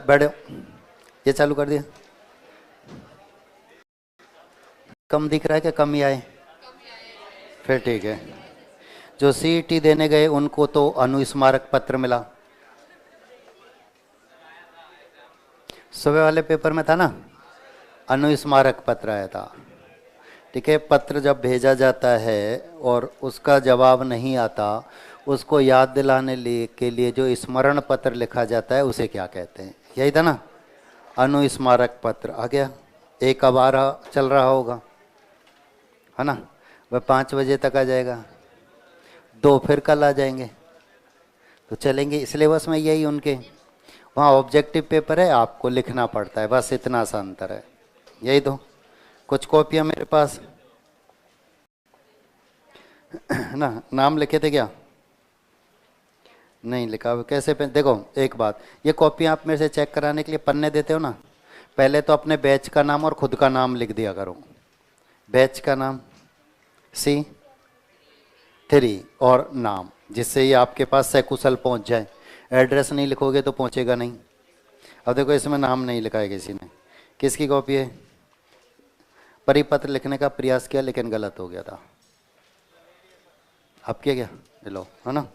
बैठो, ये चालू कर दिया। कम दिख रहा है कि कम ही आए? फिर ठीक है। जो सीईटी देने गए उनको तो अनुस्मारक पत्र मिला, सुबह वाले पेपर में था ना, अनुस्मारक पत्र आया था। ठीक है, पत्र जब भेजा जाता है और उसका जवाब नहीं आता, उसको याद दिलाने के लिए जो स्मरण पत्र लिखा जाता है उसे क्या कहते हैं? यही था ना, अनुस्मारक पत्र। आ गया, एक अब आ रहा, चल रहा होगा, है ना, वह 5 बजे तक आ जाएगा, 2 फिर कल आ जाएंगे, तो चलेंगे। सिलेबस में यही उनके, वहाँ ऑब्जेक्टिव पेपर है, आपको लिखना पड़ता है, बस इतना सा अंतर है। यही तो, कुछ कॉपियाँ मेरे पास ना, नाम लिखे थे क्या? नहीं लिखा हुआ, कैसे पे? देखो एक बात, ये कॉपियाँ आप मेरे से चेक कराने के लिए पन्ने देते हो ना, पहले तो अपने बैच का नाम और खुद का नाम लिख दिया करो। बैच का नाम C3 और नाम, जिससे ये आपके पास सकुशल पहुंच जाए। एड्रेस नहीं लिखोगे तो पहुंचेगा नहीं। अब देखो इसमें नाम नहीं लिखा है किसी ने, किसकी कॉपी है? परिपत्र लिखने का प्रयास किया लेकिन गलत हो गया था। आप किया क्या? लो, है ना।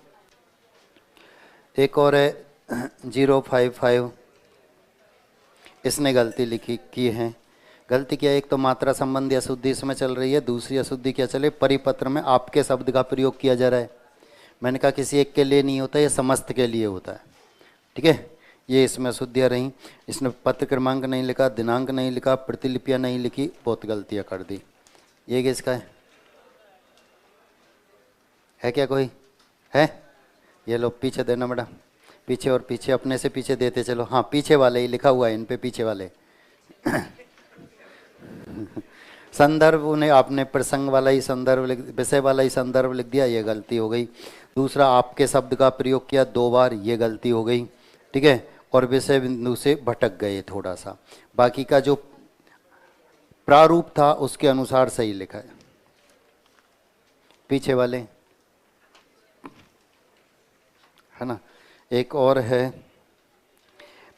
एक और है 055, इसने गलती लिखी की है। गलती क्या? एक तो मात्रा संबंधी अशुद्धि इसमें चल रही है, दूसरी अशुद्धि क्या चले, परिपत्र में आपके शब्द का प्रयोग किया जा रहा है। मैंने कहा किसी एक के लिए नहीं होता, ये समस्त के लिए होता है। ठीक है, ये इसमें अशुद्धियाँ रहीं। इसने पत्र क्रमांक नहीं लिखा, दिनांक नहीं लिखा, प्रतिलिपियाँ नहीं लिखी, बहुत गलतियाँ कर दी। ये किसका है क्या कोई है? ये लो पीछे देना बेटा, पीछे और पीछे, अपने से पीछे देते चलो। हाँ पीछे वाले ही लिखा हुआ है इन पे, पीछे वाले संदर्भ उन्हें आपने प्रसंग वाला ही संदर्भ लिख, विषय वाला ही संदर्भ लिख दिया, ये गलती हो गई। दूसरा, आपके शब्द का प्रयोग किया 2 बार, ये गलती हो गई। ठीक है, और विषय बिंदु से भटक गए थोड़ा सा। बाकी का जो प्रारूप था उसके अनुसार सही लिखा है। पीछे वाले, है ना। एक और है,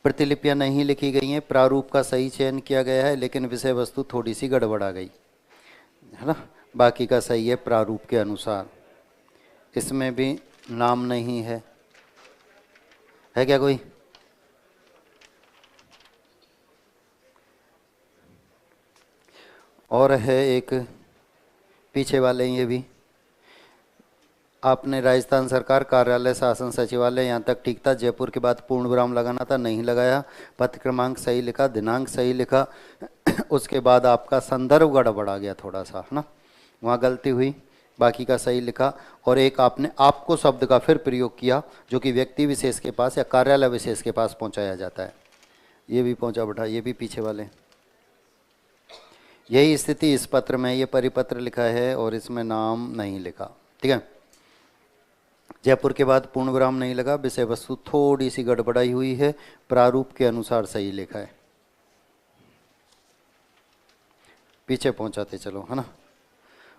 प्रतिलिपियां नहीं लिखी गई हैं, प्रारूप का सही चयन किया गया है लेकिन विषय वस्तु थोड़ी सी गड़बड़ा गई, है ना। बाकी का सही है प्रारूप के अनुसार। इसमें भी नाम नहीं है क्या कोई? और है एक पीछे वाले, ये भी आपने राजस्थान सरकार कार्यालय शासन सचिवालय, यहाँ तक ठीक था। जयपुर के बाद पूर्ण विराम लगाना था, नहीं लगाया। पत्र क्रमांक सही लिखा, दिनांक सही लिखा उसके बाद आपका संदर्भ गड़बड़ा गया थोड़ा सा, है ना, वहाँ गलती हुई। बाकी का सही लिखा। और एक आपने आपको शब्द का फिर प्रयोग किया जो कि व्यक्ति विशेष के पास या कार्यालय विशेष के पास पहुँचाया जाता है, ये भी पहुँचा बैठा, ये भी पीछे वाले। यही स्थिति इस पत्र में, ये परिपत्र लिखा है और इसमें नाम नहीं लिखा। ठीक है, जयपुर के बाद पूर्ण विराम नहीं लगा, विषय वस्तु थोड़ी सी गड़बड़ाई हुई है, प्रारूप के अनुसार सही लिखा है। पीछे पहुंचाते चलो, है ना।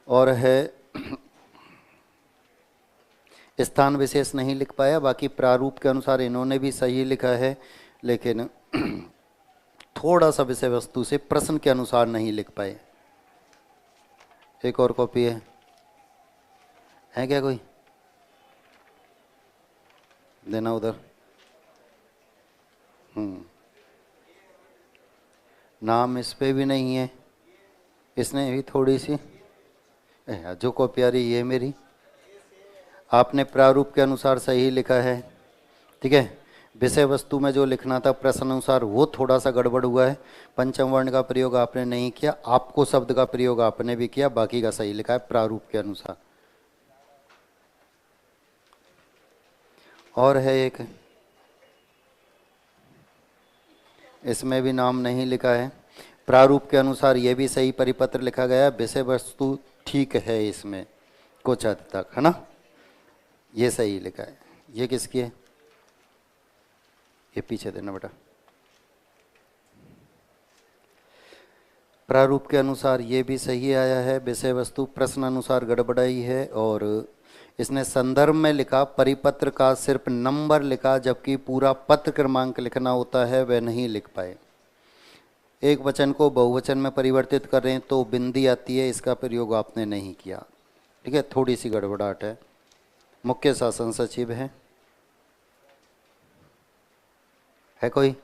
और है स्थान विशेष नहीं लिख पाया, बाकी प्रारूप के अनुसार इन्होंने भी सही लिखा है लेकिन थोड़ा सा विषय वस्तु से प्रश्न के अनुसार नहीं लिख पाए। एक और कॉपी है क्या कोई? देना उधर। नाम इस पे भी नहीं है, इसने भी थोड़ी सी, जो कॉपी आ रही है मेरी, आपने प्रारूप के अनुसार सही लिखा है। ठीक है, विषय वस्तु में जो लिखना था प्रश्न अनुसार वो थोड़ा सा गड़बड़ हुआ है। पंचम वर्ण का प्रयोग आपने नहीं किया, आपको शब्द का प्रयोग आपने भी किया, बाकी का सही लिखा है प्रारूप के अनुसार। और है एक, इसमें भी नाम नहीं लिखा है, प्रारूप के अनुसार ये भी सही परिपत्र लिखा गया, विषय वस्तु ठीक है इसमें कुछ हद तक, है ना, ये सही लिखा है। ये किसकी है? ये पीछे देना बेटा। प्रारूप के अनुसार ये भी सही आया है, विषय वस्तु प्रश्न अनुसार गड़बड़ाई है और इसने संदर्भ में लिखा, परिपत्र का सिर्फ नंबर लिखा, जबकि पूरा पत्र क्रमांक लिखना होता है, वह नहीं लिख पाए। एक वचन को बहुवचन में परिवर्तित कर रहे हैं तो बिंदी आती है, इसका प्रयोग आपने नहीं किया। ठीक है, थोड़ी सी गड़बड़ाहट है। मुख्य शासन सचिव है कोई?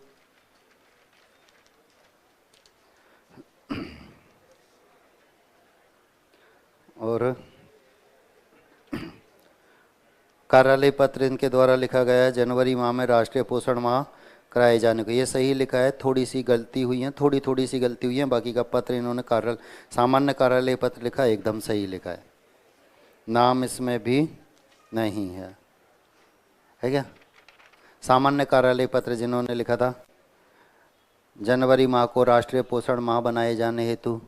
और कार्यालय पत्र इनके द्वारा लिखा गया है, जनवरी माह में राष्ट्रीय पोषण माह कराए जाने को। ये सही लिखा है, थोड़ी सी गलती हुई है, थोड़ी सी गलती हुई है, बाकी का पत्र इन्होंने सामान्य कार्यालय पत्र लिखा, एकदम सही लिखा है। नाम इसमें भी नहीं है क्या? सामान्य कार्यालय पत्र जिन्होंने लिखा था, जनवरी माह को राष्ट्रीय पोषण माह बनाए जाने हेतु,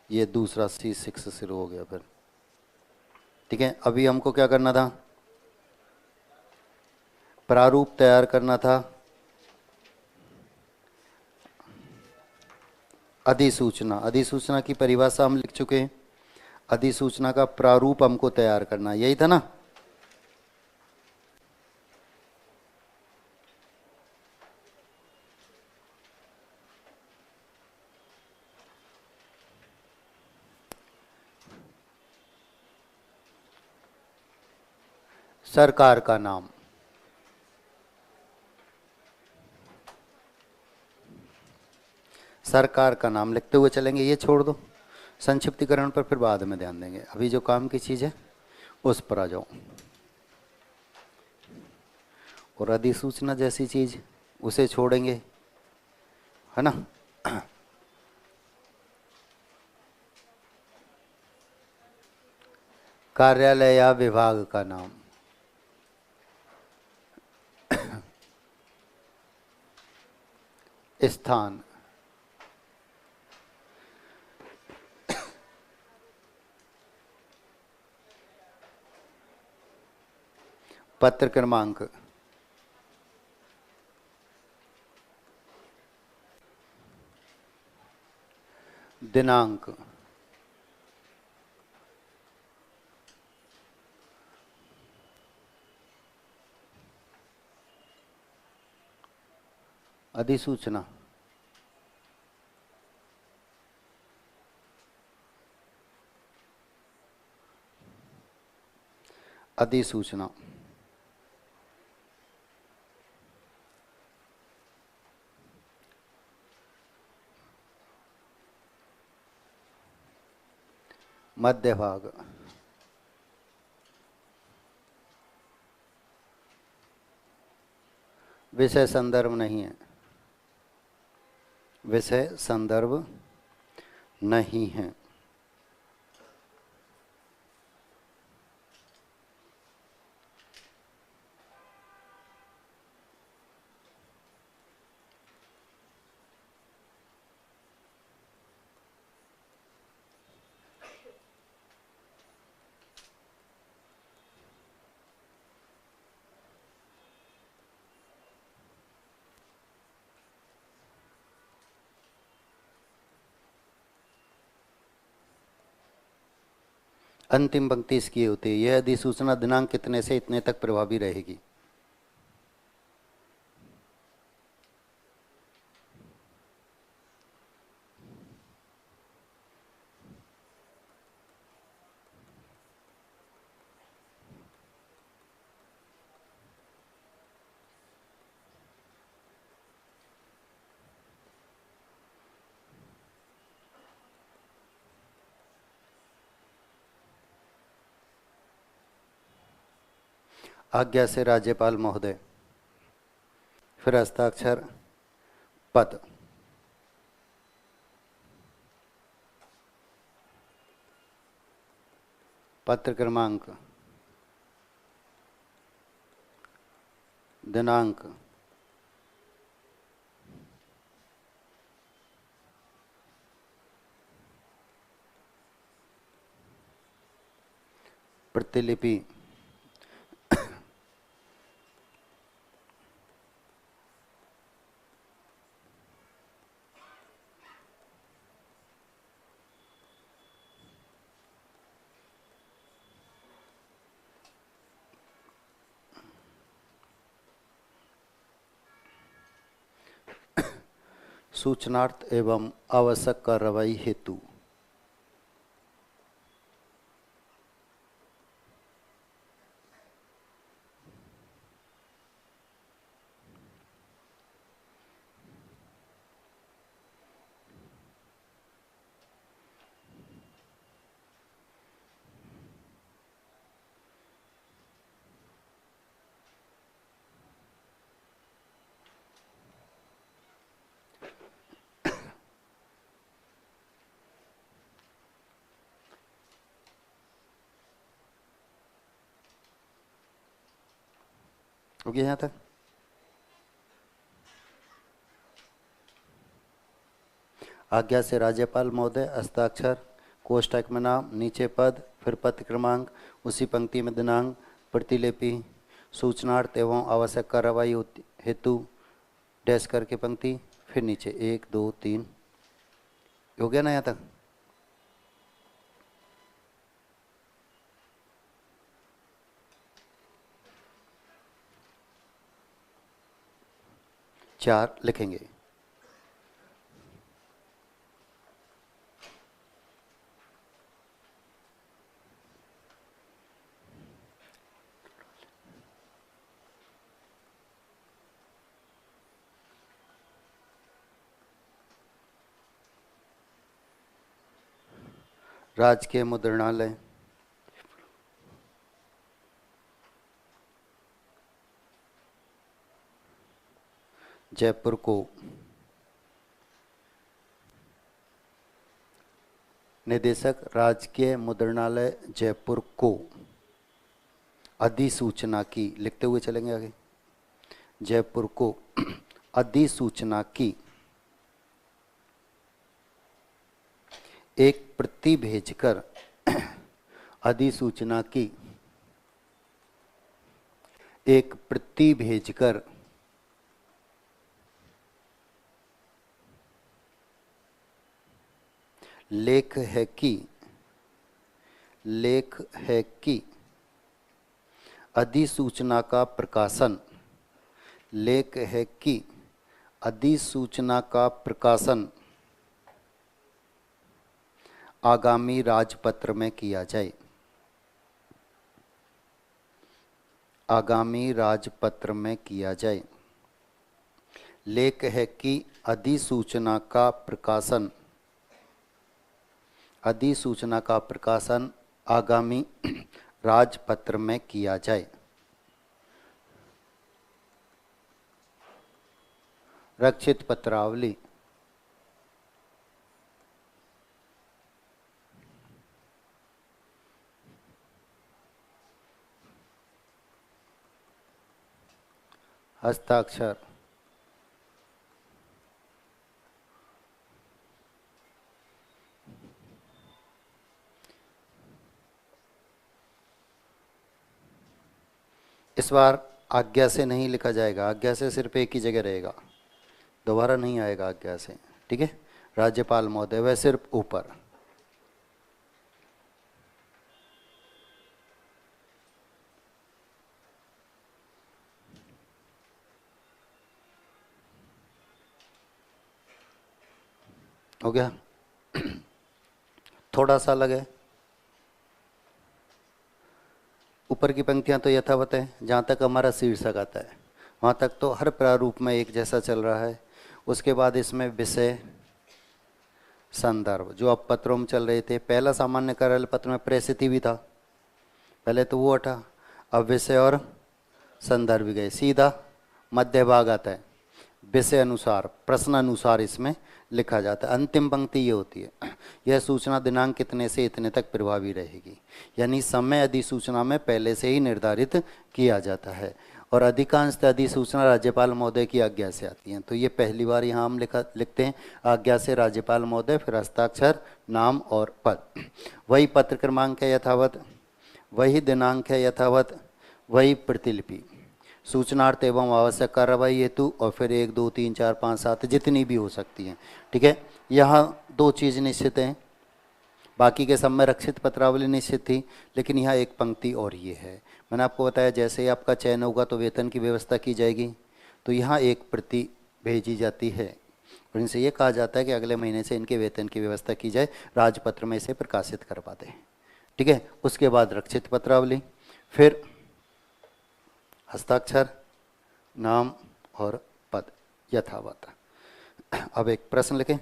ये दूसरा C6 शुरू हो गया फिर। ठीक है, अभी हमको क्या करना था? प्रारूप तैयार करना था। अधिसूचना, अधिसूचना की परिभाषा हम लिख चुके हैं, अधिसूचना का प्रारूप हमको तैयार करना, यही था ना? सरकार का नाम, सरकार का नाम लिखते हुए चलेंगे, ये छोड़ दो, संक्षिप्तीकरण पर फिर बाद में ध्यान देंगे। अभी जो काम की चीज़ है उस पर आ जाओ। और अधिसूचना जैसी चीज़ उसे छोड़ेंगे, है ना? कार्यालय या विभाग का नाम, स्थान, पत्र क्रमांक, दिनांक, अधिसूचना, अधिसूचना, मध्य भाग, विषय संदर्भ नहीं है, विषय संदर्भ नहीं है। अंतिम पंक्ति इसकी होती है, यह अधिसूचना दिनांक कितने से इतने तक प्रभावी रहेगी। आज्ञा से राज्यपाल महोदय, फिर हस्ताक्षर, पद, पत्र क्रमांक, दिनांक, प्रतिलिपि, सूचनार्थ एवं आवश्यक कार्रवाई हेतु। हो गया यहाँ तक? आज्ञा से राज्यपाल महोदय, हस्ताक्षर, कोष्ठक में नाम, नीचे पद, फिर पद क्रमांक, उसी पंक्ति में दिनांक, प्रतिलिपि, सूचनार्थ एवं आवश्यक कार्रवाई हेतु डैश करके पंक्ति, फिर नीचे 1 2 3। हो गया ना यहाँ तक? चार लिखेंगे। राजकीय मुद्रणालय, जयपुर को निदेशक राजकीय मुद्रणालय जयपुर को अधिसूचना की, लिखते हुए चलेंगे आगे, जयपुर को अधिसूचना की एक प्रति भेजकर, अधिसूचना की एक प्रति भेजकर लेख है कि अधिसूचना का प्रकाशन, लेख है कि अधिसूचना का प्रकाशन आगामी राजपत्र में किया जाए, आगामी राजपत्र में किया जाए। लेख है कि अधिसूचना का प्रकाशन, अधिसूचना का प्रकाशन आगामी राजपत्र में किया जाए। रक्षित पत्रावली, हस्ताक्षर, इस बार आज्ञा से नहीं लिखा जाएगा, आज्ञा से सिर्फ एक ही जगह रहेगा, दोबारा नहीं आएगा आज्ञा से, ठीक है। राज्यपाल महोदय, वह सिर्फ ऊपर। हो गया? थोड़ा सा अलग है, ऊपर की पंक्तियां तो यथावत है, जहाँ तक हमारा शीर्षक आता है वहाँ तक तो हर प्रारूप में एक जैसा चल रहा है। उसके बाद इसमें विषय, संदर्भ, जो अब पत्रों में चल रहे थे, पहला सामान्य कार्यालय पत्र में प्रसिद्धि भी था, पहले तो वो हटा, अब विषय और संदर्भ भी गए, सीधा मध्य भाग आता है, विषय अनुसार, प्रश्न अनुसार इसमें लिखा जाता है। अंतिम पंक्ति ये होती है, यह सूचना दिनांक कितने से इतने तक प्रभावी रहेगी, यानी समय अधिसूचना में पहले से ही निर्धारित किया जाता है। और अधिकांश अधिसूचना राज्यपाल महोदय की आज्ञा से आती हैं, तो ये पहली बार यहाँ हम लिखते हैं आज्ञा से राज्यपाल महोदय, फिर हस्ताक्षर, नाम और पद। वही पत्र क्रमांक है यथावत, वही दिनांक है यथावत, वही प्रतिलिपि, सूचनार्थ एवं आवश्यक कार्रवाई हेतु, और फिर 1 2 3 4 5 7 जितनी भी हो सकती हैं, ठीक है। यहाँ 2 चीज़ निश्चित हैं, बाकी के सब में रक्षित पत्रावली निश्चित थी, लेकिन यहाँ एक पंक्ति और ये है। मैंने आपको बताया जैसे ही आपका चयन होगा तो वेतन की व्यवस्था की जाएगी, तो यहाँ एक प्रति भेजी जाती है, और इनसे ये कहा जाता है कि अगले महीने से इनके वेतन की व्यवस्था की जाए, राजपत्र में इसे प्रकाशित करवा दें। ठीक है। उसके बाद रक्षित पत्रावली, फिर हस्ताक्षर, नाम और पद यथावत। अब एक प्रश्न लिखें।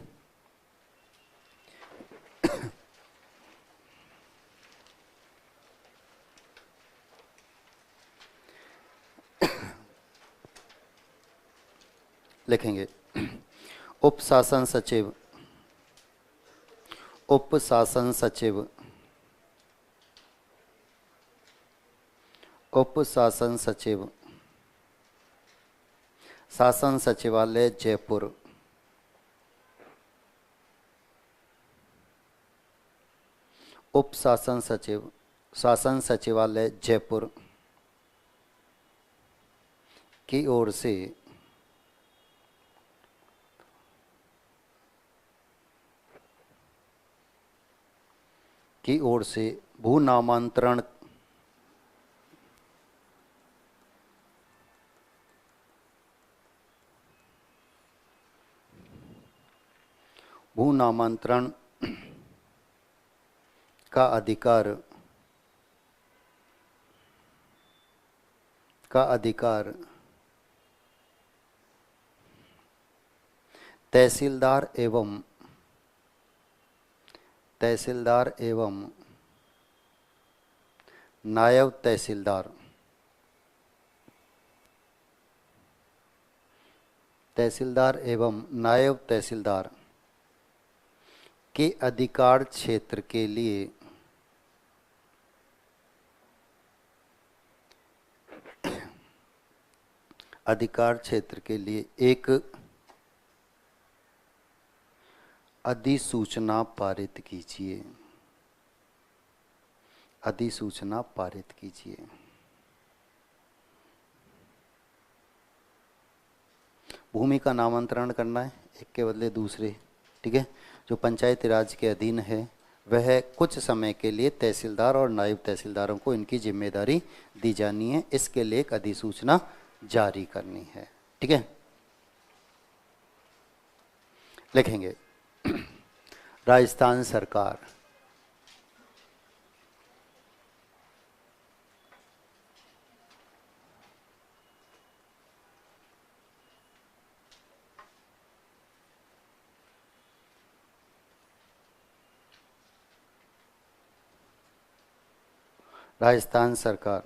लिखेंगे उप शासन सचिव, उप शासन सचिव, उप शासन सचिव, शासन सचिवालय जयपुर, उप शासन सचिव, शासन सचिवालय जयपुर की ओर से भू नामांतरण का अधिकार तहसीलदार एवं नायब तहसीलदार के अधिकार क्षेत्र के लिए एक अधिसूचना पारित कीजिए। भूमि का नामांतरण करना है, एक के बदले दूसरे। ठीक है। जो पंचायती राज के अधीन है वह कुछ समय के लिए तहसीलदार और नायब तहसीलदारों को इनकी जिम्मेदारी दी जानी है, इसके लिए एक अधिसूचना जारी करनी है। ठीक है। लिखेंगे राजस्थान सरकार, राजस्थान सरकार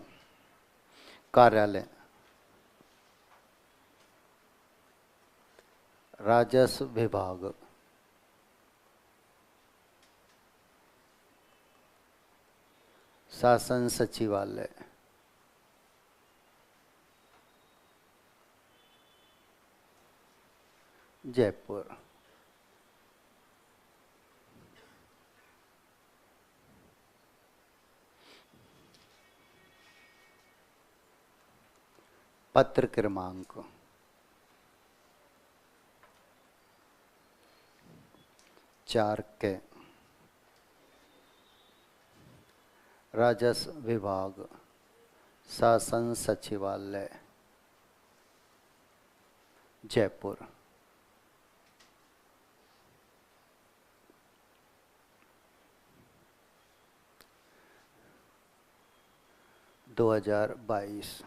कार्यालय, राजस्व विभाग, शासन सचिवालय, जयपुर। पत्र क्रमांक 4 के राजस्व विभाग, शासन सचिवालय जयपुर। दो 2022।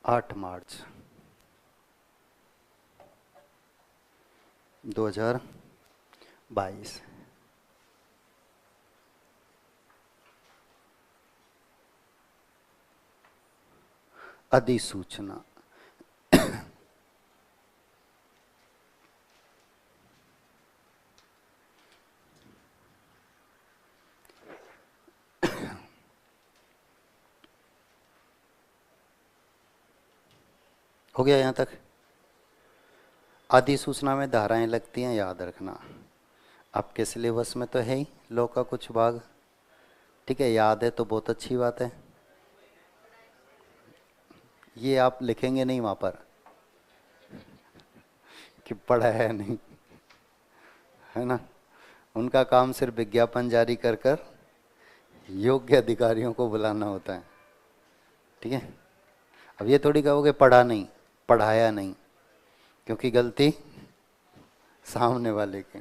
8 मार्च 2022। अधिसूचना हो गया यहाँ तक। अधिसूचना में धाराएं लगती हैं, याद रखना। आपके सिलेबस में तो है ही लॉ का कुछ भाग। ठीक है, याद है तो बहुत अच्छी बात है। ये आप लिखेंगे नहीं वहाँ पर कि पढ़ा है नहीं, है ना। उनका काम सिर्फ विज्ञापन जारी कर कर योग्य अधिकारियों को बुलाना होता है, ठीक है। अब ये थोड़ी कहोगे पढ़ा नहीं, पढ़ाया नहीं, क्योंकि गलती सामने वाले के,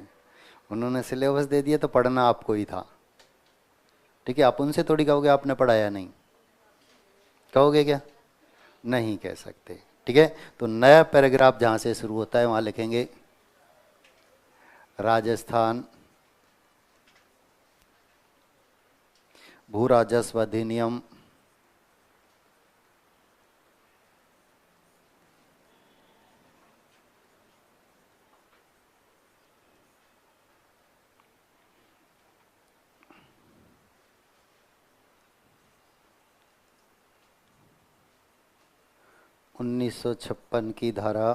उन्होंने सिलेबस दे दिया तो पढ़ना आपको ही था, ठीक है। आप उनसे थोड़ी कहोगे आपने पढ़ाया नहीं, कहोगे क्या? नहीं कह सकते, ठीक है। तो नया पैराग्राफ जहां से शुरू होता है वहां लिखेंगे राजस्थान भू राजस्व अधिनियम 1956 की धारा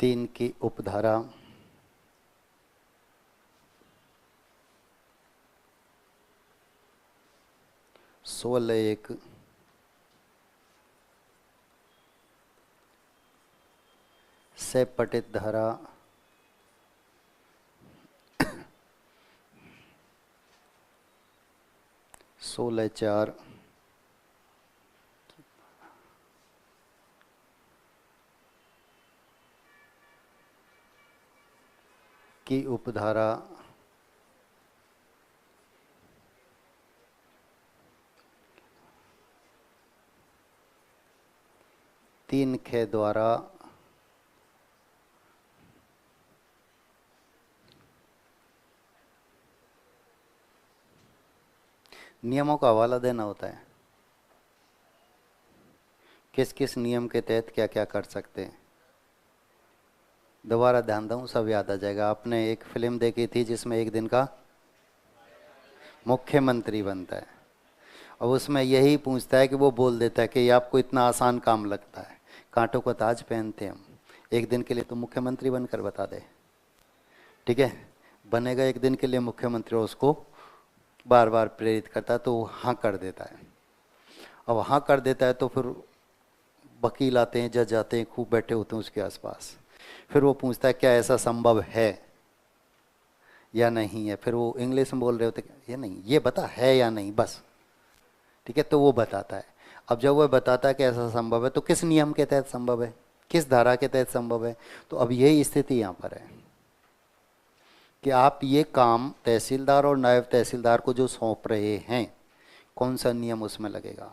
3 की उपधारा 16(1) से पठित धारा 16(4) की उपधारा 3 के द्वारा नियमों का हवाला देना होता है, किस किस नियम के तहत क्या क्या कर सकते हैं। दोबारा ध्यान दूँ, सब याद आ जाएगा। आपने एक फिल्म देखी थी जिसमें एक दिन का मुख्यमंत्री बनता है, और उसमें यही पूछता है कि वो बोल देता है कि ये आपको इतना आसान काम लगता है, कांटों का ताज पहनते हम, एक दिन के लिए तो मुख्यमंत्री बनकर बता दे, ठीक है। बनेगा एक दिन के लिए मुख्यमंत्री, उसको बार बार प्रेरित करता है तो वो हाँ कर देता है। अब हाँ कर देता है तो फिर वकील आते हैं, जज आते हैं, खूब बैठे होते हैं उसके आसपास। फिर वो पूछता है क्या ऐसा संभव है या नहीं है। फिर वो इंग्लिश में बोल रहे होते ये नहीं, ये बता है या नहीं, बस, ठीक है। तो वो बताता है। अब जब वो बताता है कि ऐसा संभव है तो किस नियम के तहत संभव है, किस धारा के तहत संभव है। तो अब यही स्थिति यहाँ पर है कि आप ये काम तहसीलदार और नायब तहसीलदार को जो सौंप रहे हैं, कौन सा नियम उसमें लगेगा,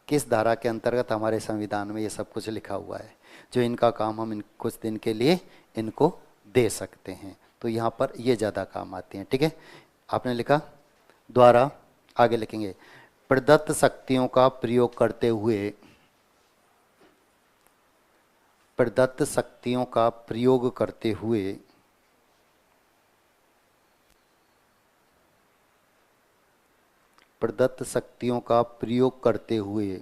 किस धारा के अंतर्गत हमारे संविधान में ये सब कुछ लिखा हुआ है जो इनका काम हम इन कुछ दिन के लिए इनको दे सकते हैं। तो यहाँ पर ये ज़्यादा काम आती हैं, ठीक है। आपने लिखा द्वारा, आगे लिखेंगे प्रदत्त शक्तियों का प्रयोग करते हुए, प्रदत्त शक्तियों का प्रयोग करते हुए प्रदत्त शक्तियों का प्रयोग करते हुए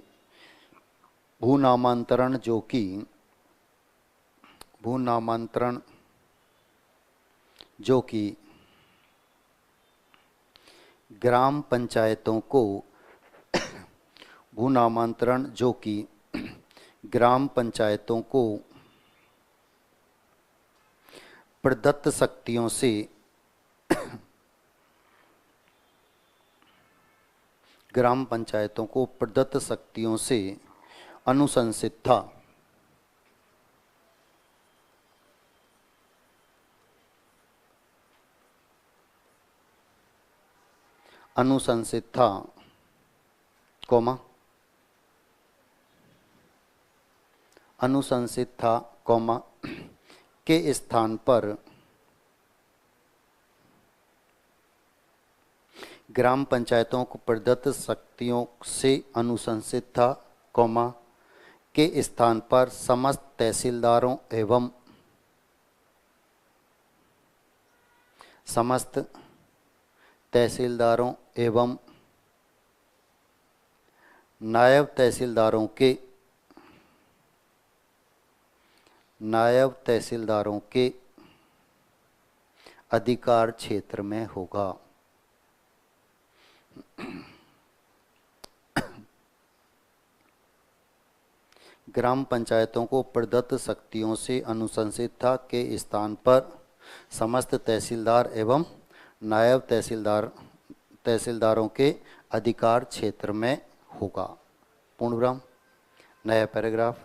भू नामांतरण जो कि ग्राम पंचायतों को भू नामांतरण जो कि ग्राम पंचायतों को प्रदत्त शक्तियों से ग्राम पंचायतों को प्रदत्त शक्तियों से अनुशंसित था। अनुशंसित था, कॉमा, अनुशंसित था, कॉमा, के स्थान पर ग्राम पंचायतों को प्रदत्त शक्तियों से अनुशंसित था, कॉमा, के स्थान पर समस्त तहसीलदारों एवं समस्त तहसीलदारों एवं नायब तहसीलदारों के अधिकार क्षेत्र में होगा। ग्राम पंचायतों को प्रदत्त शक्तियों से अनुशंसित था के स्थान पर समस्त तहसीलदार एवं नायब तहसीलदारों के अधिकार क्षेत्र में होगा। पूर्णविराम। नया पैराग्राफ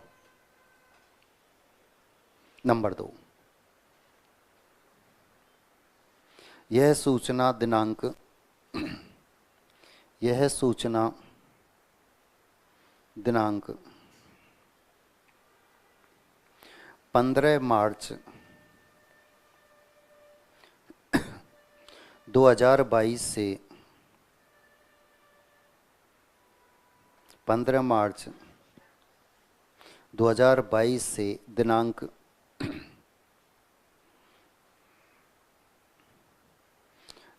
नंबर 2। यह सूचना दिनांक 15 मार्च 2022 से 15 मार्च 2022 से दिनांक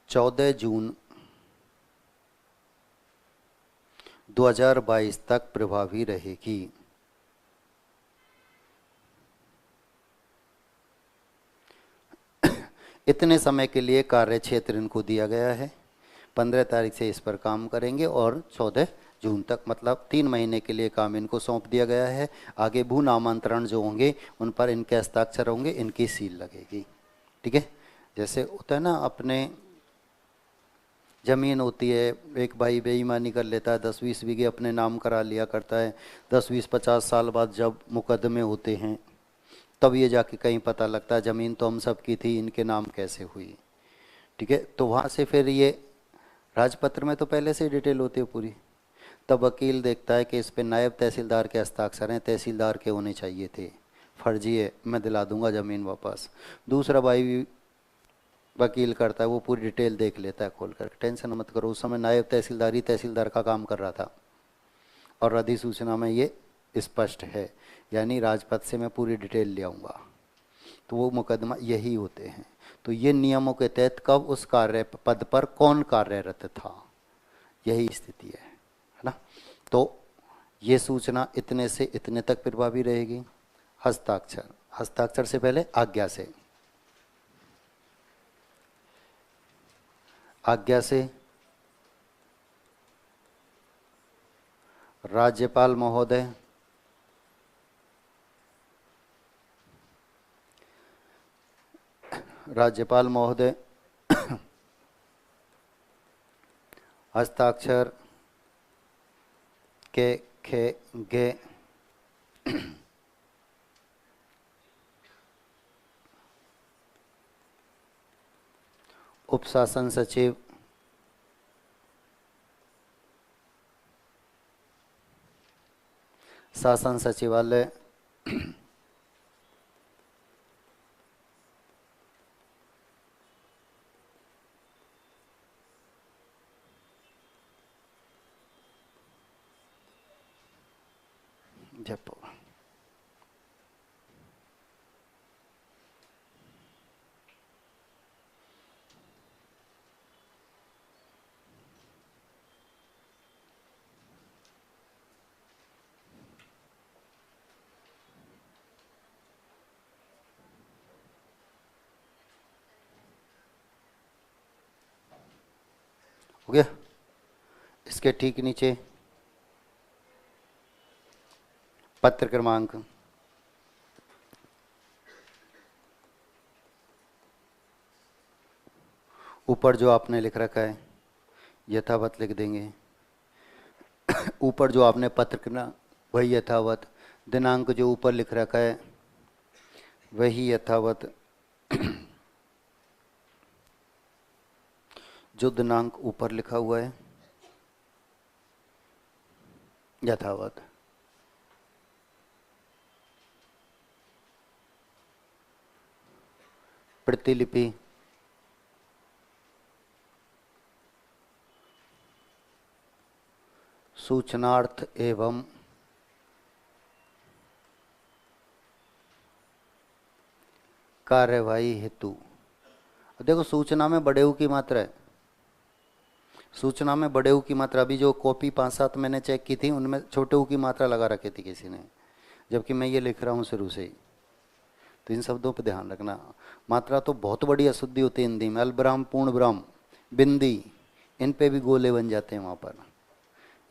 14 जून 2022 तक प्रभावी रहेगी। इतने समय के लिए कार्य क्षेत्र इनको दिया गया है। 15 तारीख से इस पर काम करेंगे और 14 जून तक, मतलब 3 महीने के लिए काम इनको सौंप दिया गया है। आगे भू नामांतरण जो होंगे उन पर इनके हस्ताक्षर होंगे, इनकी सील लगेगी। ठीक है। जैसे होता है ना, अपने ज़मीन होती है, एक भाई बेईमानी कर लेता है, 10-20 बीघे अपने नाम करा लिया करता है। 10-20-50 साल बाद जब मुकदमे होते हैं तब ये जाके कहीं पता लगता है ज़मीन तो हम सब की थी, इनके नाम कैसे हुई। ठीक है। तो वहाँ से फिर ये राजपत्र में तो पहले से डिटेल होती है पूरी। तब वकील देखता है कि इस पे नायब तहसीलदार के हस्ताक्षर हैं, तहसीलदार के होने चाहिए थे, फर्जी है, मैं दिला दूंगा ज़मीन वापस। दूसरा भाई वकील करता है, वो पूरी डिटेल देख लेता है खोल कर। टेंशन मत करो, उस समय नायब तहसीलदार ही तहसीलदार का काम कर रहा था और अधिसूचना में ये स्पष्ट है, यानी राजपथ से मैं पूरी डिटेल ले आऊँगा। तो वो मुकदमा यही होते हैं। तो ये नियमों के तहत कब उस कार्य पद पर कौन कार्यरत था, यही स्थिति है ना। तो ये सूचना इतने से इतने तक प्रभावी रहेगी। हस्ताक्षर से पहले आज्ञा से राज्यपाल महोदय हस्ताक्षर के गे उपशासन सचिव शासन सचिवालय जयपुर। हो गया। इसके ठीक नीचे पत्र क्रमांक ऊपर जो आपने लिख रखा है यथावत लिख देंगे। ऊपर जो आपने पत्र करना वही यथावत, दिनांक जो ऊपर लिख रखा है वही यथावत। जो दिनांक ऊपर लिखा हुआ है यथावत। प्रतिलिपि सूचनार्थ एवं कार्यवाही हेतु। देखो सूचना में बड़े ऊ की मात्रा है, सूचना में बड़े ऊ की मात्रा, अभी जो कॉपी 5-7 मैंने चेक की थी उनमें छोटे ऊ की मात्रा लगा रखी थी किसी ने, जबकि मैं ये लिख रहा हूँ शुरू से ही। तो इन शब्दों पे ध्यान रखना। मात्रा तो बहुत बड़ी अशुद्धि होती है हिंदी में, अल्पब्राह्म, पूर्ण ब्राह्म, बिंदी, इन पे भी गोले बन जाते हैं वहाँ पर।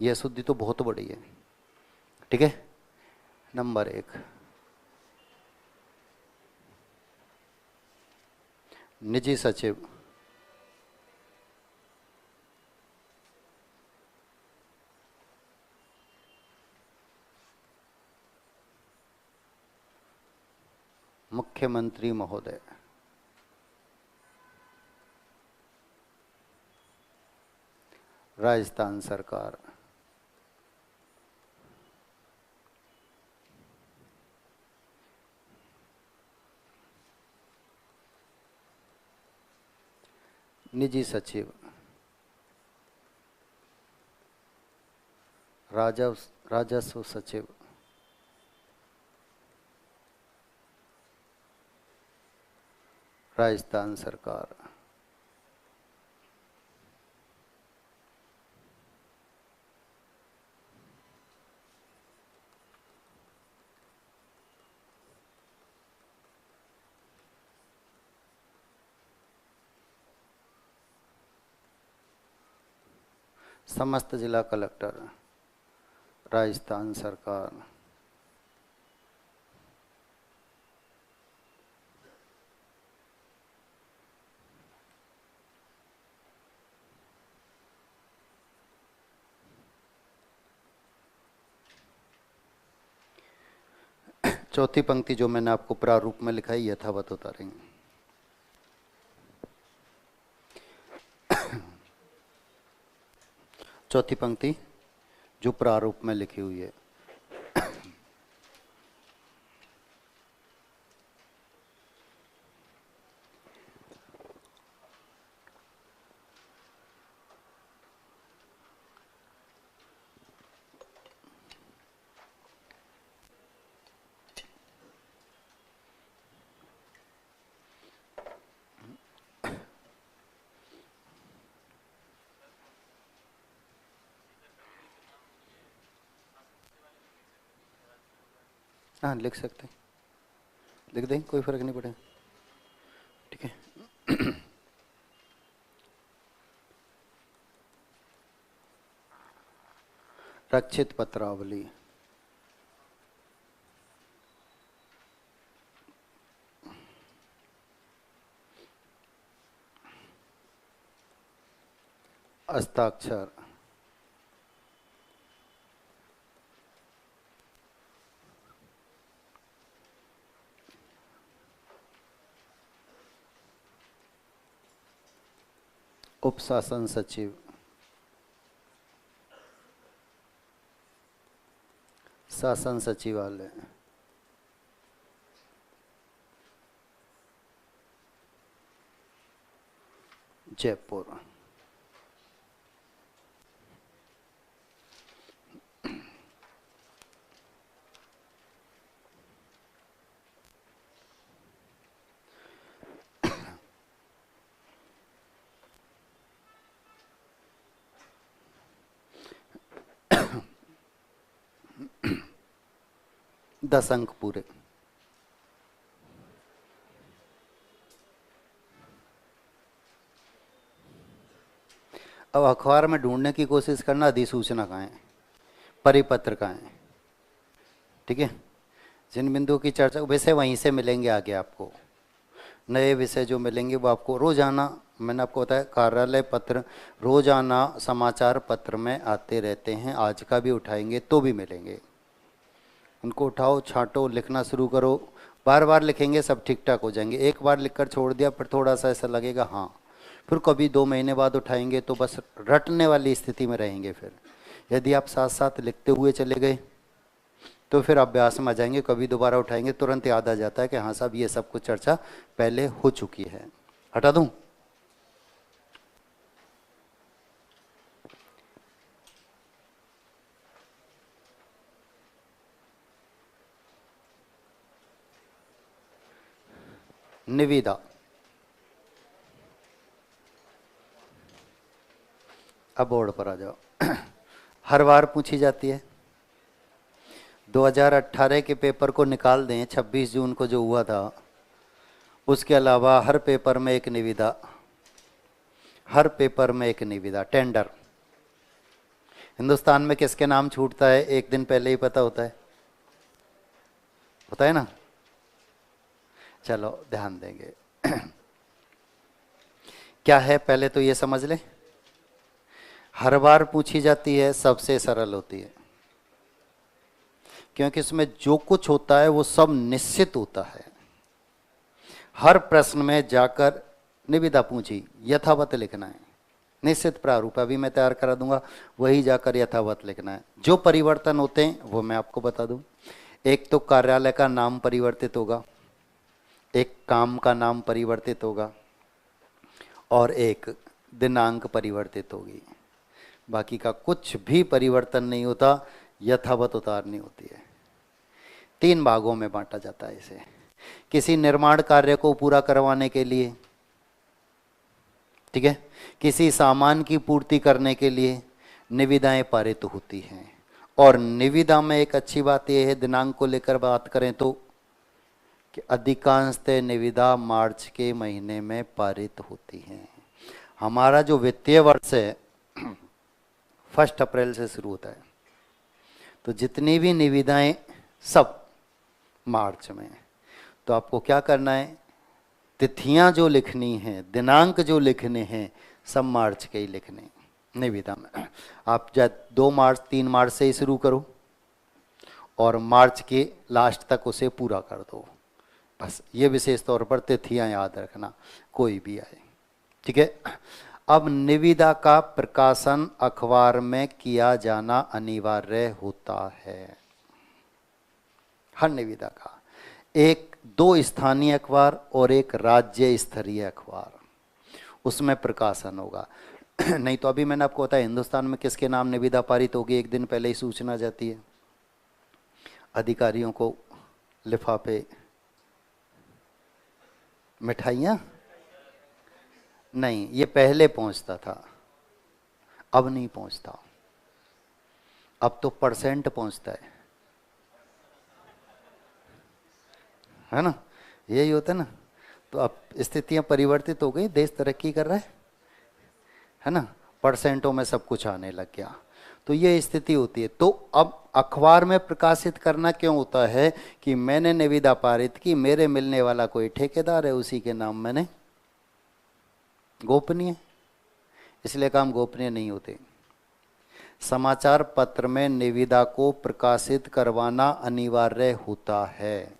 यह अशुद्धि तो बहुत बड़ी है। ठीक है। नंबर 1, निजी सचिव, मुख्यमंत्री महोदय, राजस्थान सरकार, निजी सचिव, राजस्व सचिव, राजस्थान सरकार, समस्त जिला कलेक्टर, राजस्थान सरकार, चौथी पंक्ति जो मैंने आपको प्रारूप में लिखा है यथावत उतारेंगे। चौथी पंक्ति जो प्रारूप में लिखी हुई है, हाँ लिख सकते हैं, लिख दें, कोई फर्क नहीं पड़ेगा। ठीक है। रक्षित पत्रावली, हस्ताक्षर, उपशासन सचिव, शासन सचिवालय, जयपुर। दस अंक पूरे। अब अखबार में ढूंढने की कोशिश करना अधिसूचना कहाँ है, परिपत्र कहाँ है। ठीक है। जिन बिंदुओं की चर्चा वैसे वहीं से मिलेंगे आगे आपको, नए विषय जो मिलेंगे वो आपको रोजाना, मैंने आपको बताया कार्यालय पत्र रोजाना समाचार पत्र में आते रहते हैं, आज का भी उठाएंगे तो भी मिलेंगे। उनको उठाओ, छांटो, लिखना शुरू करो, बार बार लिखेंगे सब ठीक ठाक हो जाएंगे। एक बार लिखकर छोड़ दिया फिर थोड़ा सा ऐसा लगेगा हाँ, फिर कभी 2 महीने बाद उठाएंगे तो बस रटने वाली स्थिति में रहेंगे। फिर यदि आप साथ साथ लिखते हुए चले गए तो फिर अभ्यास में आ जाएंगे, कभी दोबारा उठाएंगे तुरंत याद आ जाता है कि हाँ साहब ये सब कुछ चर्चा पहले हो चुकी है। हटा दूं? निविदा, अब बोर्ड पर आ जाओ। हर बार पूछी जाती है। 2018 के पेपर को निकाल दें, 26 जून को जो हुआ था उसके अलावा हर पेपर में एक निविदा, हर पेपर में एक निविदा, टेंडर। हिंदुस्तान में किसके नाम छूटता है एक दिन पहले ही पता होता है ना? चलो ध्यान देंगे। क्या है पहले तो ये समझ ले, हर बार पूछी जाती है, सबसे सरल होती है, क्योंकि इसमें जो कुछ होता है वो सब निश्चित होता है। हर प्रश्न में जाकर निविदा पूछी, यथावत लिखना है, निश्चित प्रारूप अभी मैं तैयार करा दूंगा, वही जाकर यथावत लिखना है। जो परिवर्तन होते हैं वो मैं आपको बता दूं। एक तो कार्यालय का नाम परिवर्तित होगा, एक काम का नाम परिवर्तित होगा, और एक दिनांक परिवर्तित होगी। बाकी का कुछ भी परिवर्तन नहीं होता, यथावत उतारनी होती है। 3 भागों में बांटा जाता है इसे। किसी निर्माण कार्य को पूरा करवाने के लिए, ठीक है, किसी सामान की पूर्ति करने के लिए निविदाएं पारित होती हैं। और निविदा में एक अच्छी बात यह है, दिनांक को लेकर बात करें तो, कि अधिकांशतः निविदा मार्च के महीने में पारित होती हैं। हमारा जो वित्तीय वर्ष है 1 अप्रैल से शुरू होता है, तो जितनी भी निविदाएं सब मार्च में। तो आपको क्या करना है, तिथियां जो लिखनी हैं, दिनांक जो लिखने हैं, सब मार्च के ही लिखने निविदा में। आप चाहे 2 मार्च 3 मार्च से ही शुरू करो और मार्च के लास्ट तक उसे पूरा कर दो, बस। ये विशेष तौर पर तिथियां याद रखना, कोई भी आए, ठीक है। अब निविदा का प्रकाशन अखबार में किया जाना अनिवार्य होता है, हर निविदा का। 2 स्थानीय अखबार और 1 राज्य स्तरीय अखबार, उसमें प्रकाशन होगा। नहीं तो अभी मैंने आपको बताया, हिंदुस्तान में किसके नाम निविदा पारित होगी, एक दिन पहले ही सूचना जाती है अधिकारियों को। लिफाफे, मिठाइयाँ नहीं, ये पहले पहुंचता था, अब नहीं पहुंचता, अब तो % पहुंचता है ना? यही होता है ना। तो अब स्थितियां परिवर्तित हो गई, देश तरक्की कर रहा है ना, % में सब कुछ आने लग गया, तो ये स्थिति होती है। तो अब अखबार में प्रकाशित करना क्यों होता है, कि मैंने निविदा पारित की, मेरे मिलने वाला कोई ठेकेदार है, उसी के नाम मैंने, गोपनीय, इसलिए काम गोपनीय नहीं होते। समाचार पत्र में निविदा को प्रकाशित करवाना अनिवार्य होता है।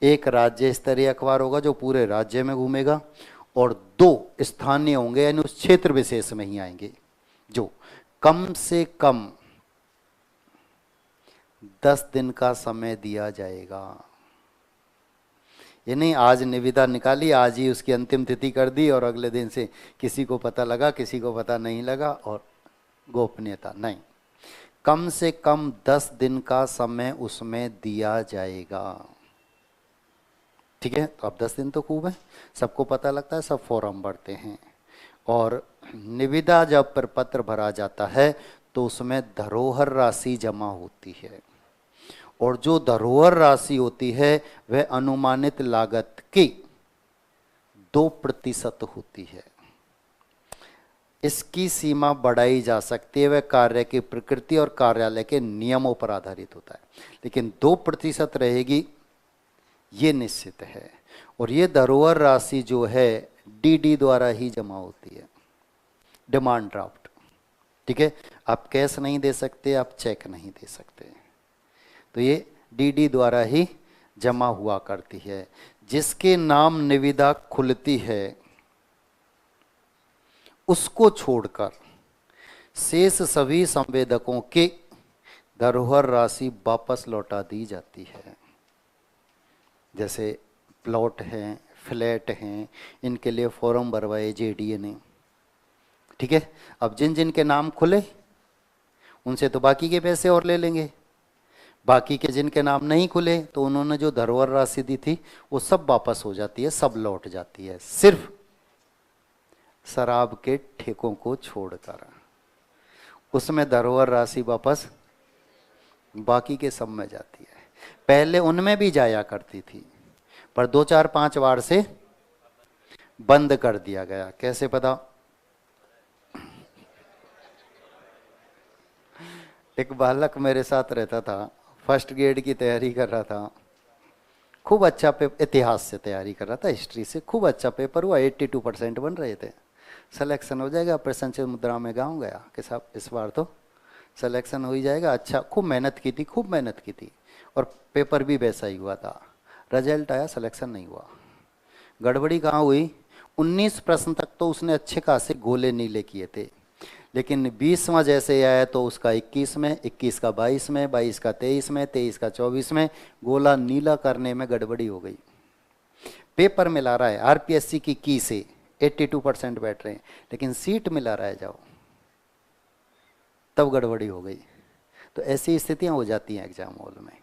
1 राज्य स्तरीय अखबार होगा जो पूरे राज्य में घूमेगा, और 2 स्थानीय होंगे, यानी उस क्षेत्र विशेष में ही आएंगे, जो कम से कम 10 दिन का समय दिया जाएगा। ये नहीं आज निविदा निकाली, आज ही उसकी अंतिम तिथि कर दी, और अगले दिन से किसी को पता लगा, किसी को पता नहीं लगा, और गोपनीयता नहीं। कम से कम 10 दिन का समय उसमें दिया जाएगा, ठीक है। तो अब 10 दिन तो खूब है, सबको पता लगता है, सब फॉर्म भरते हैं। और निविदा जब प्रपत्र भरा जाता है तो उसमें धरोहर राशि जमा होती है, और जो धरोहर राशि होती है वह अनुमानित लागत की 2% होती है। इसकी सीमा बढ़ाई जा सकती है, वह कार्य की प्रकृति और कार्यालय के नियमों पर आधारित होता है, लेकिन 2% रहेगी, ये निश्चित है। और ये धरोहर राशि जो है डीडी द्वारा ही जमा होती है, डिमांड ड्राफ्ट, ठीक है। आप कैश नहीं दे सकते, आप चेक नहीं दे सकते, तो ये डीडी द्वारा ही जमा हुआ करती है। जिसके नाम निविदा खुलती है उसको छोड़कर शेष सभी संवेदकों के धरोहर राशि वापस लौटा दी जाती है। जैसे प्लॉट हैं, फ्लैट हैं, इनके लिए फॉर्म भरवाए जेडीए ने, ठीक है। अब जिन जिन के नाम खुले उनसे तो बाकी के पैसे और ले लेंगे, बाकी के जिनके नाम नहीं खुले तो उन्होंने जो धरोहर राशि दी थी वो सब वापस हो जाती है, सब लौट जाती है, सिर्फ शराब के ठेकों को छोड़कर। उसमें धरोहर राशि वापस बाकी के सब में जाती है। पहले उनमें भी जाया करती थी, पर 2 4 5 बार से बंद कर दिया गया। कैसे पता? एक बालक मेरे साथ रहता था, फर्स्ट ग्रेड की तैयारी कर रहा था, खूब अच्छा पेपर, इतिहास से तैयारी कर रहा था, हिस्ट्री से खूब अच्छा पेपर हुआ, 82% बन रहे थे। सिलेक्शन हो जाएगा, प्रसन्नचित्त मुद्रा में गाँव गया कि साहब इस बार तो सिलेक्शन हो ही जाएगा। अच्छा, खूब मेहनत की थी, खूब मेहनत की थी, और पेपर भी वैसा ही हुआ था। रिजल्ट आया, सिलेक्शन नहीं हुआ। गड़बड़ी कहाँ हुई? 19 प्रश्न तक तो उसने अच्छे खासे गोले नीले किए थे, लेकिन 20वां जैसे आया तो उसका 21 में, 21 का 22 में, 22 का 23 में, 23 का 24 में, गोला नीला करने में गड़बड़ी हो गई। पेपर मिला रहा है आरपीएससी की से 82% बैठ रहे हैं, लेकिन सीट मिला रहा है, जाओ तब गड़बड़ी हो गई। तो ऐसी स्थितियां हो जाती हैं एग्जाम हॉल में।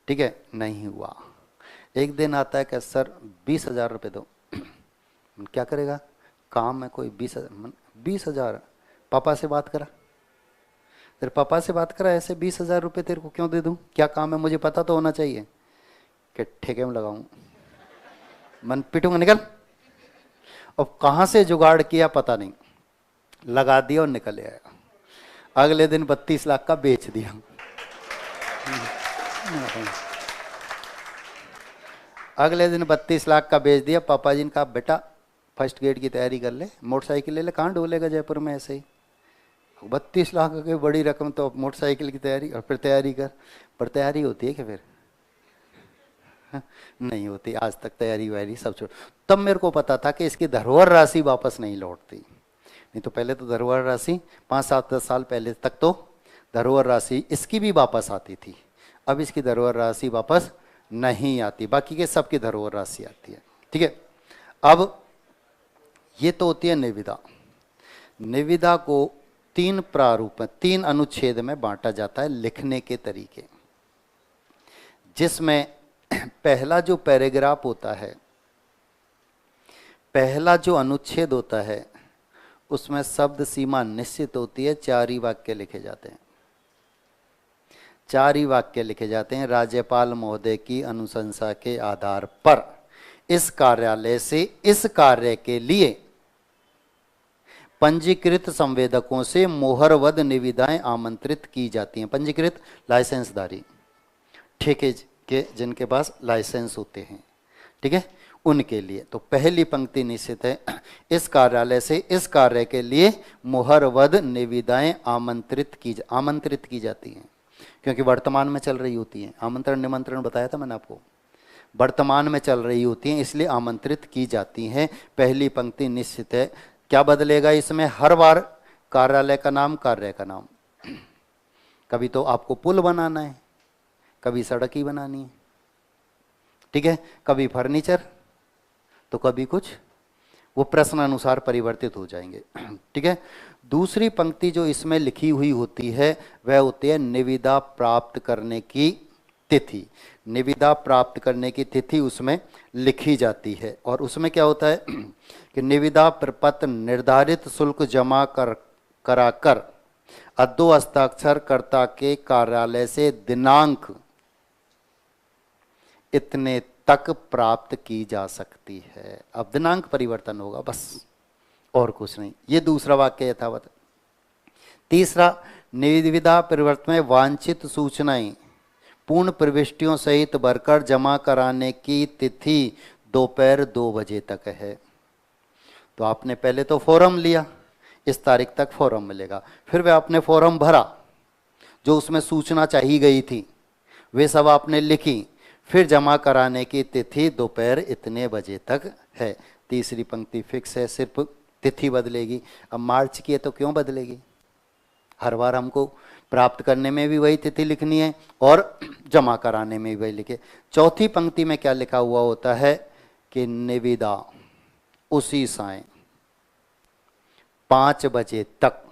ठीक है, नहीं हुआ। एक दिन आता है कि सर 20,000 रुपये दो। क्या करेगा? काम है कोई? 20,000? पापा से बात करा, तेरे पापा से बात करा, ऐसे 20,000 रुपये तेरे को क्यों दे दूं? क्या काम है? मुझे पता तो होना चाहिए। कि ठेके में लगाऊं, मन पिटूंगा, निकल। और कहाँ से जुगाड़ किया पता नहीं, लगा दिया और निकल आया। अगले दिन 32 लाख का बेच दिया। अगले दिन 32 लाख का बेच दिया। पापा जी ने कहा बेटा फर्स्ट ग्रेड की तैयारी कर ले, मोटरसाइकिल ले ले, कहाँ डोलेगा जयपुर में ऐसे ही। 32 लाख की बड़ी रकम, तो मोटरसाइकिल की तैयारी, और फिर तैयारी कर। पर तैयारी होती है कि फिर नहीं होती। आज तक तैयारी वैयारी सब छोड़। तब मेरे को पता था कि इसकी धरोहर राशि वापस नहीं लौटती। नहीं तो पहले तो धरोहर राशि 5 7 10 साल पहले तक तो धरोहर राशि इसकी भी वापस आती थी। अब इसकी धरोहर राशि वापस नहीं आती, बाकी के सबकी धरोहर राशि आती है। ठीक है, अब ये तो होती है निविदा। निविदा को 3 प्रारूप में, 3 अनुच्छेद में बांटा जाता है लिखने के तरीके, जिसमें पहला जो पैराग्राफ होता है, पहला जो अनुच्छेद होता है, उसमें शब्द सीमा निश्चित होती है। 4 ही वाक्य लिखे जाते हैं, 4 ही वाक्य लिखे जाते हैं। राज्यपाल महोदय की अनुशंसा के आधार पर इस कार्यालय से इस कार्य के लिए पंजीकृत संवेदकों से मोहरवद निविदाएं आमंत्रित की जाती हैं। पंजीकृत लाइसेंसधारी, ठेके के जिनके पास लाइसेंस होते हैं, ठीक है, उनके लिए। तो पहली पंक्ति निश्चित है, इस कार्यालय से इस कार्य के लिए मोहरवद निविदाएं आमंत्रित की जाती हैं, क्योंकि वर्तमान में चल रही होती हैं। आमंत्रण निमंत्रण बताया था मैंने आपको, वर्तमान में चल रही होती हैं, इसलिए आमंत्रित की जाती हैं। पहली पंक्ति निश्चित है। क्या बदलेगा इसमें? हर बार कार्यालय का नाम, कार्य का नाम। कभी तो आपको पुल बनाना है, कभी सड़क ही बनानी है, ठीक है, कभी फर्नीचर, तो कभी कुछ, वो प्रश्न अनुसार परिवर्तित हो जाएंगे। ठीक है, दूसरी पंक्ति जो इसमें लिखी हुई होती है वह होती है निविदा प्राप्त करने की तिथि। निविदा प्राप्त करने की तिथि उसमें लिखी जाती है, और उसमें क्या होता है कि निविदा प्रपत्र निर्धारित शुल्क जमा कराकर अद्दो हस्ताक्षरकर्ता के कार्यालय से दिनांक इतने तक प्राप्त की जा सकती है। अब दिनांक परिवर्तन होगा बस, और कुछ नहीं। ये दूसरा वाक्य यथावत। तीसरा, निविदा परिवर्तन में वांछित सूचनाएं पूर्ण प्रविष्टियों सहित भरकर जमा कराने की तिथि दोपहर 2 बजे तक है। तो आपने पहले तो फॉर्म लिया, इस तारीख तक फॉर्म मिलेगा, फिर वह आपने फॉर्म भरा, जो उसमें सूचना चाहिए गई थी वे सब आपने लिखी, फिर जमा कराने की तिथि दोपहर इतने बजे तक है। तीसरी पंक्ति फिक्स है, सिर्फ तिथि बदलेगी। अब मार्च की है तो क्यों बदलेगी? हर बार हमको प्राप्त करने में भी वही तिथि लिखनी है और जमा कराने में भी वही लिखे। चौथी पंक्ति में क्या लिखा हुआ होता है कि निविदा उसी सायं 5 बजे तक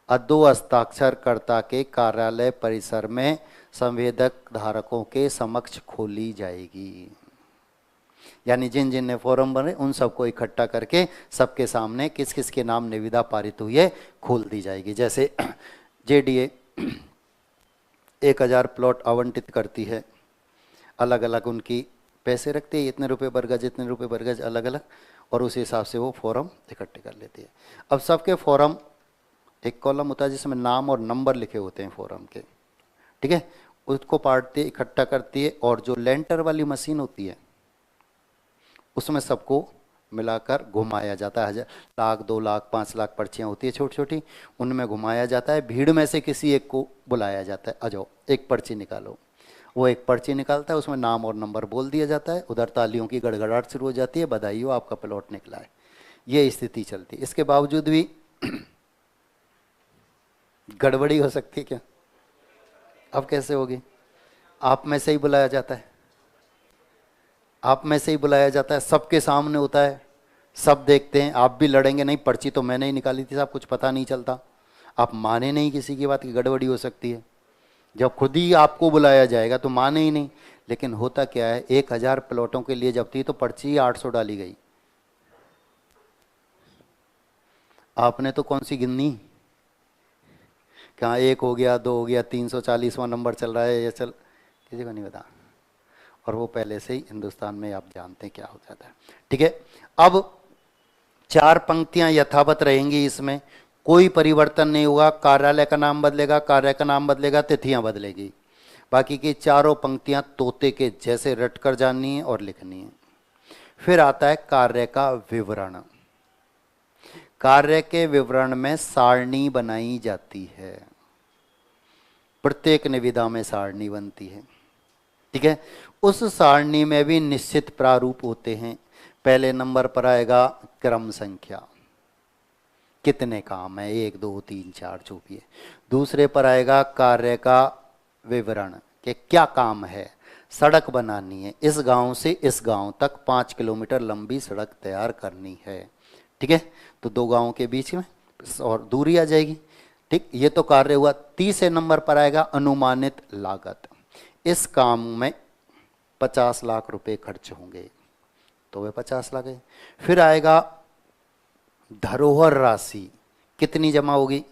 अद्दो हस्ताक्षरकर्ता के कार्यालय परिसर में संवेदक धारकों के समक्ष खोली जाएगी। यानी जिन जिन ने फॉर्म भरे उन सबको इकट्ठा करके सबके सामने किस किस के नाम निविदा पारित हुई है खोल दी जाएगी। जैसे जेडीए 1000 प्लॉट आवंटित करती है, अलग अलग उनकी पैसे रखती है, इतने रुपए पर गज, इतने रुपए पर गज, अलग अलग, और उस हिसाब से वो फॉर्म इकट्ठे कर लेती है। अब सबके फॉर्म, एक कॉलम होता है जिसमें नाम और नंबर लिखे होते हैं फॉर्म के, ठीक है, उसको पाटती है, इकट्ठा करती है, और जो लेंटर वाली मशीन होती है उसमें सबको मिलाकर घुमाया जाता है। 1,00,000, 2,00,000, 5,00,000 पर्चियाँ होती है छोटी छोटी, उनमें घुमाया जाता है। भीड़ में से किसी एक को बुलाया जाता है, आ जाओ एक पर्ची निकालो। वो एक पर्ची निकालता है, उसमें नाम और नंबर बोल दिया जाता है, उधर तालियों की गड़गड़ाहट शुरू हो जाती है, बधाई हो आपका प्लॉट निकला है। ये स्थिति चलती है। इसके बावजूद भी गड़बड़ी हो सकती है क्या? अब कैसे होगी? आप में से ही बुलाया जाता है, आप में से ही बुलाया जाता है, सबके सामने होता है, सब देखते हैं। आप भी लड़ेंगे, नहीं पर्ची तो मैंने ही निकाली थी साहब, कुछ पता नहीं चलता। आप माने नहीं किसी की बात की, गड़बड़ी हो सकती है। जब खुद ही आपको बुलाया जाएगा तो माने ही नहीं। लेकिन होता क्या है, 1,000 प्लॉटों के लिए जब थी तो पर्ची 800 डाली गई। आपने तो कौन सी गिननी, कहाँ 1 हो गया, 2 हो गया, 340वां नंबर चल रहा है, ये चल, किसी को नहीं पता। और वो पहले से ही हिंदुस्तान में आप जानते हैं क्या हो जाता है, ठीक है। अब 4 पंक्तियां यथावत रहेंगी, इसमें कोई परिवर्तन नहीं होगा। कार्यालय का नाम बदलेगा, कार्य का नाम बदलेगा, तिथियां बदलेगी। बाकी की चारों पंक्तियां तोते के जैसे रटकर जाननी है और लिखनी है। फिर आता है कार्य का विवरण। कार्य के विवरण में सारणी बनाई जाती है, प्रत्येक निविदा में सारणी बनती है, ठीक है। उस सारणी में भी निश्चित प्रारूप होते हैं। पहले नंबर पर आएगा क्रम संख्या, कितने काम है, 1 2 3 4 जो भी है। दूसरे पर आएगा कार्य का विवरण कि क्या काम है, सड़क बनानी है, इस गांव से इस गांव तक 5 किलोमीटर लंबी सड़क तैयार करनी है, ठीक है। तो 2 गांवों के बीच में और दूरी आ जाएगी, ठीक। ये तो कार्य हुआ। तीसरे नंबर पर आएगा अनुमानित लागत। इस काम में 50 लाख रुपए खर्च होंगे, तो वे 50 लाख है। फिर आएगा धरोहर राशि, कितनी जमा होगी,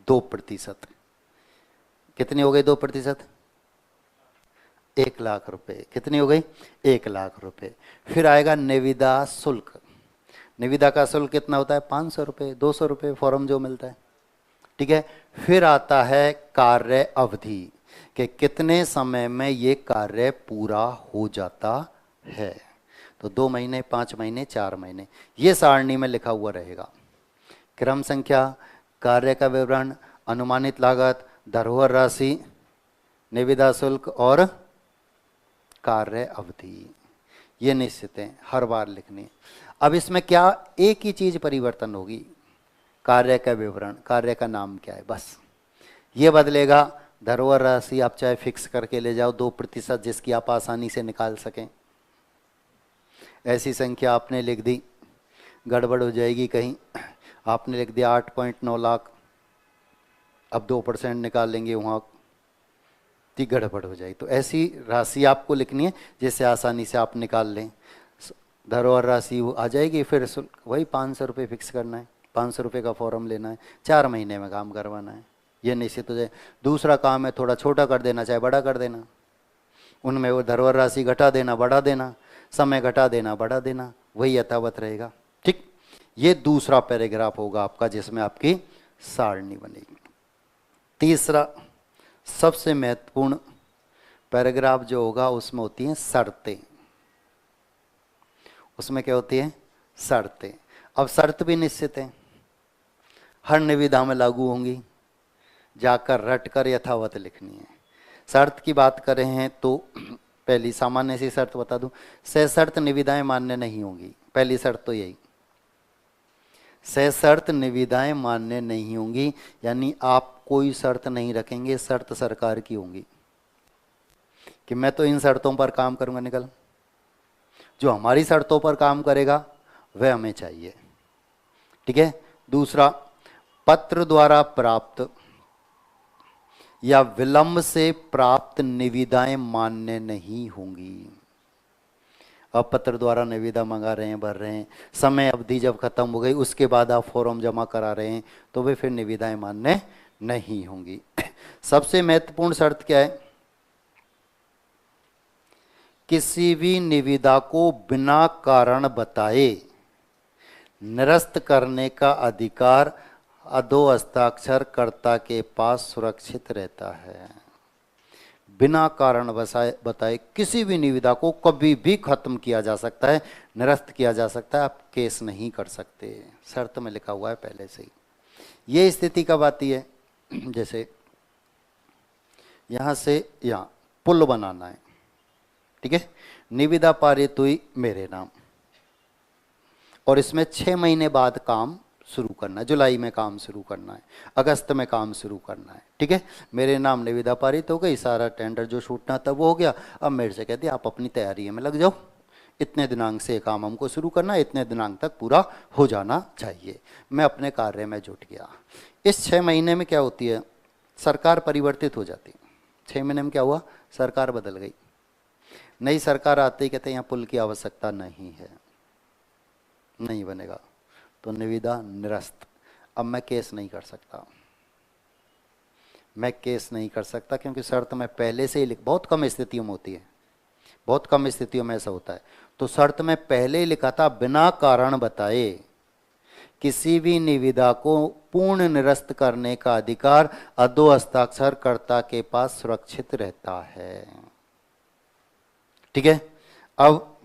2%। कितनी हो गई 2%? 1 लाख रुपए। कितनी हो गई? 1 लाख रुपए। फिर आएगा निविदा शुल्क। निविदा का शुल्क कितना होता है? 500 रुपये, 200 रुपये फॉर्म जो मिलता है, ठीक है। फिर आता है कार्य अवधि कि कितने समय में ये कार्य पूरा हो जाता है। तो 2 महीने, 5 महीने, 4 महीने, ये सारणी में लिखा हुआ रहेगा। क्रम संख्या, कार्य का विवरण, अनुमानित लागत, धरोहर राशि, निविदा शुल्क और कार्य अवधि, ये निश्चित है, हर बार लिखनी। अब इसमें क्या, एक ही चीज परिवर्तन होगी, कार्य का विवरण, कार्य का नाम क्या है, बस ये बदलेगा। धरोहर राशि आप चाहे फिक्स करके ले जाओ 2%, जिसकी आप आसानी से निकाल सकें। ऐसी संख्या आपने लिख दी, गड़बड़ हो जाएगी कहीं। आपने लिख दिया 8.9 लाख, अब 2% निकाल लेंगे वहाँ, तो गड़बड़ हो जाएगी। तो ऐसी राशि आपको लिखनी है जिससे आसानी से आप निकाल लें। धरोहर राशि वो आ जाएगी। फिर वही 500 रुपये फिक्स करना है, 500 रुपये का फॉर्म लेना है, 4 महीने में काम करवाना है, ये निश्चित हो जाए। दूसरा काम है थोड़ा छोटा कर देना, चाहे बड़ा कर देना, उनमें वो धरोहर राशि घटा देना, बढ़ा देना, समय घटा देना, बढ़ा देना, वही यथावत रहेगा, ठीक। ये दूसरा पैराग्राफ होगा आपका जिसमें आपकी सारणी बनेगी। तीसरा सबसे महत्वपूर्ण पैराग्राफ जो होगा उसमें होती हैं शर्तें। उसमें क्या होती है? शर्तें। अब शर्त भी निश्चित है, हर निविदा में लागू होंगी, जाकर रट कर यथावत लिखनी है। शर्त की बात करें हैं तो पहली सामान्य सी शर्त बता दूं, सशर्त निविदाएं मान्य नहीं होंगी। पहली शर्त तो यही, सशर्त निविदाएं मान्य नहीं होंगी, यानी आप कोई शर्त नहीं रखेंगे, शर्त सरकार की होंगी कि मैं तो इन शर्तों पर काम करूंगा, निकल। जो हमारी शर्तों पर काम करेगा वह हमें चाहिए, ठीक है। दूसरा, पत्र द्वारा प्राप्त या विलंब से प्राप्त निविदाएं मान्य नहीं होंगी। अब पत्र द्वारा निविदा मंगा रहे हैं, भर रहे हैं, समय अवधि जब खत्म हो गई उसके बाद आप फॉर्म जमा करा रहे हैं, तो वे फिर निविदाएं मान्य नहीं होंगी। सबसे महत्वपूर्ण शर्त क्या है किसी भी निविदा को बिना कारण बताए निरस्त करने का अधिकार अधो हस्ताक्षर कर्ता के पास सुरक्षित रहता है। बिना कारण बताए किसी भी निविदा को कभी भी खत्म किया जा सकता है, निरस्त किया जा सकता है, आप केस नहीं कर सकते। शर्त में लिखा हुआ है पहले से ही। ये स्थिति कब आती है? जैसे यहां से यहां पुल बनाना है, ठीक है, निविदा पारित हुई मेरे नाम, और इसमें 6 महीने बाद काम शुरू करना है, जुलाई में काम शुरू करना है, अगस्त में काम शुरू करना है, ठीक है। मेरे नाम निविदा पारित हो गई, सारा टेंडर जो छूटना था वो हो गया। अब मेरे से कहती है आप अपनी तैयारी में लग जाओ, इतने दिनांक से काम हमको शुरू करना है, इतने दिनांक तक पूरा हो जाना चाहिए। मैं अपने कार्य में जुट गया। इस 6 महीने में क्या होती है? सरकार परिवर्तित हो जाती है। 6 महीने में क्या हुआ? सरकार बदल गई, नई सरकार आते ही कहते हैं यहाँ पुल की आवश्यकता नहीं है, नहीं बनेगा, तो निविदा निरस्त। अब मैं केस नहीं कर सकता, मैं केस नहीं कर सकता क्योंकि शर्त में पहले से ही लिख, बहुत कम स्थितियों में होती है, बहुत कम स्थितियों में ऐसा होता है। तो शर्त में पहले ही लिखा था बिना कारण बताए किसी भी निविदा को पूर्ण निरस्त करने का अधिकार अधो हस्ताक्षरकर्ता के पास सुरक्षित रहता है, ठीक है। अब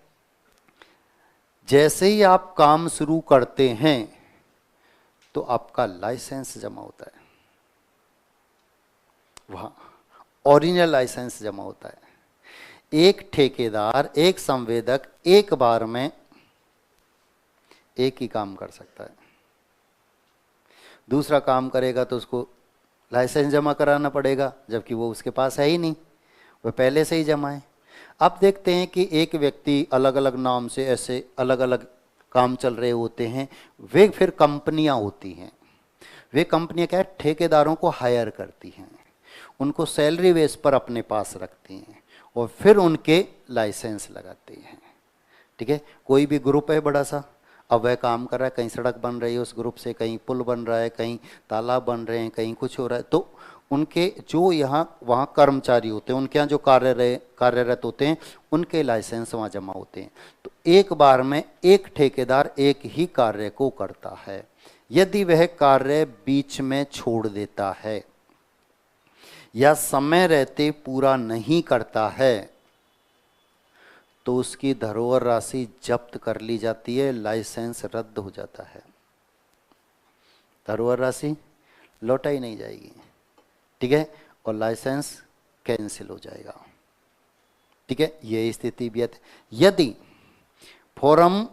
जैसे ही आप काम शुरू करते हैं तो आपका लाइसेंस जमा होता है, वहां ओरिजिनल लाइसेंस जमा होता है। एक ठेकेदार, एक संवेदक एक बार में एक ही काम कर सकता है। दूसरा काम करेगा तो उसको लाइसेंस जमा कराना पड़ेगा, जबकि वो उसके पास है ही नहीं, वह पहले से ही जमा है। आप देखते हैं कि एक व्यक्ति अलग अलग नाम से ऐसे अलग अलग काम चल रहे होते हैं, वे फिर कंपनियां होती हैं। वे कंपनियां क्या है, ठेकेदारों को हायर करती हैं, उनको सैलरी बेस पर अपने पास रखती हैं और फिर उनके लाइसेंस लगाती हैं, ठीक है। कोई भी ग्रुप है बड़ा सा, अब वह काम कर रहा है, कहीं सड़क बन रही है उस ग्रुप से, कहीं पुल बन रहा है, कहीं तालाब बन रहे हैं, कहीं कुछ हो रहा है, तो उनके जो यहाँ वहाँ कर्मचारी होते हैं, उनके यहाँ जो कार्यरत होते हैं, उनके लाइसेंस वहाँ जमा होते हैं। तो एक बार में एक ठेकेदार एक ही कार्य को करता है। यदि वह कार्य बीच में छोड़ देता है या समय रहते पूरा नहीं करता है तो उसकी धरोहर राशि जब्त कर ली जाती है, लाइसेंस रद्द हो जाता है, धरोहर राशि लौटाई नहीं जाएगी, ठीक है, और लाइसेंस कैंसिल हो जाएगा, ठीक है। यह स्थिति भी है। यदि फॉर्म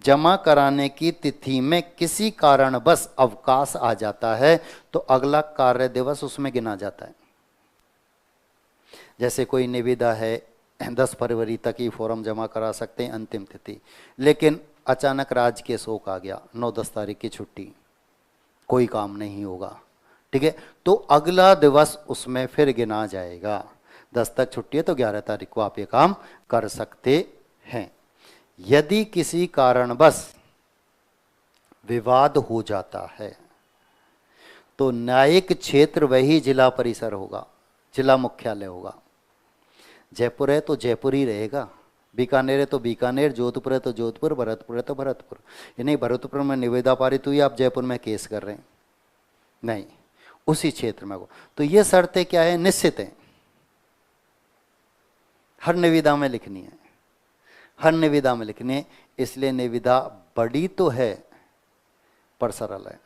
जमा कराने की तिथि में किसी कारणवश अवकाश आ जाता है तो अगला कार्य दिवस उसमें गिना जाता है। जैसे कोई निविदा है 10 फरवरी तक ही फॉर्म जमा करा सकते हैं, अंतिम तिथि, लेकिन अचानक राजकीय शोक आ गया, 9-10 तारीख की छुट्टी, कोई काम नहीं होगा, ठीक है, तो अगला दिवस उसमें फिर गिना जाएगा। 10 तक छुट्टी है तो 11 तारीख को आप ये काम कर सकते हैं। यदि किसी कारणवश विवाद हो जाता है तो न्यायिक क्षेत्र वही जिला परिसर होगा, जिला मुख्यालय होगा। जयपुर है तो जयपुर ही रहेगा, बीकानेर है तो बीकानेर, जोधपुर है तो जोधपुर, भरतपुर है तो भरतपुर। ये नहीं भरतपुर में निविदा पारित हुई, आप जयपुर में केस कर रहे हैं, नहीं, उसी क्षेत्र में हो। तो ये शर्तें क्या है, निश्चित है, हर निविदा में लिखनी है, हर निविदा में लिखनी है। इसलिए निविदा बड़ी तो है पर सरल है,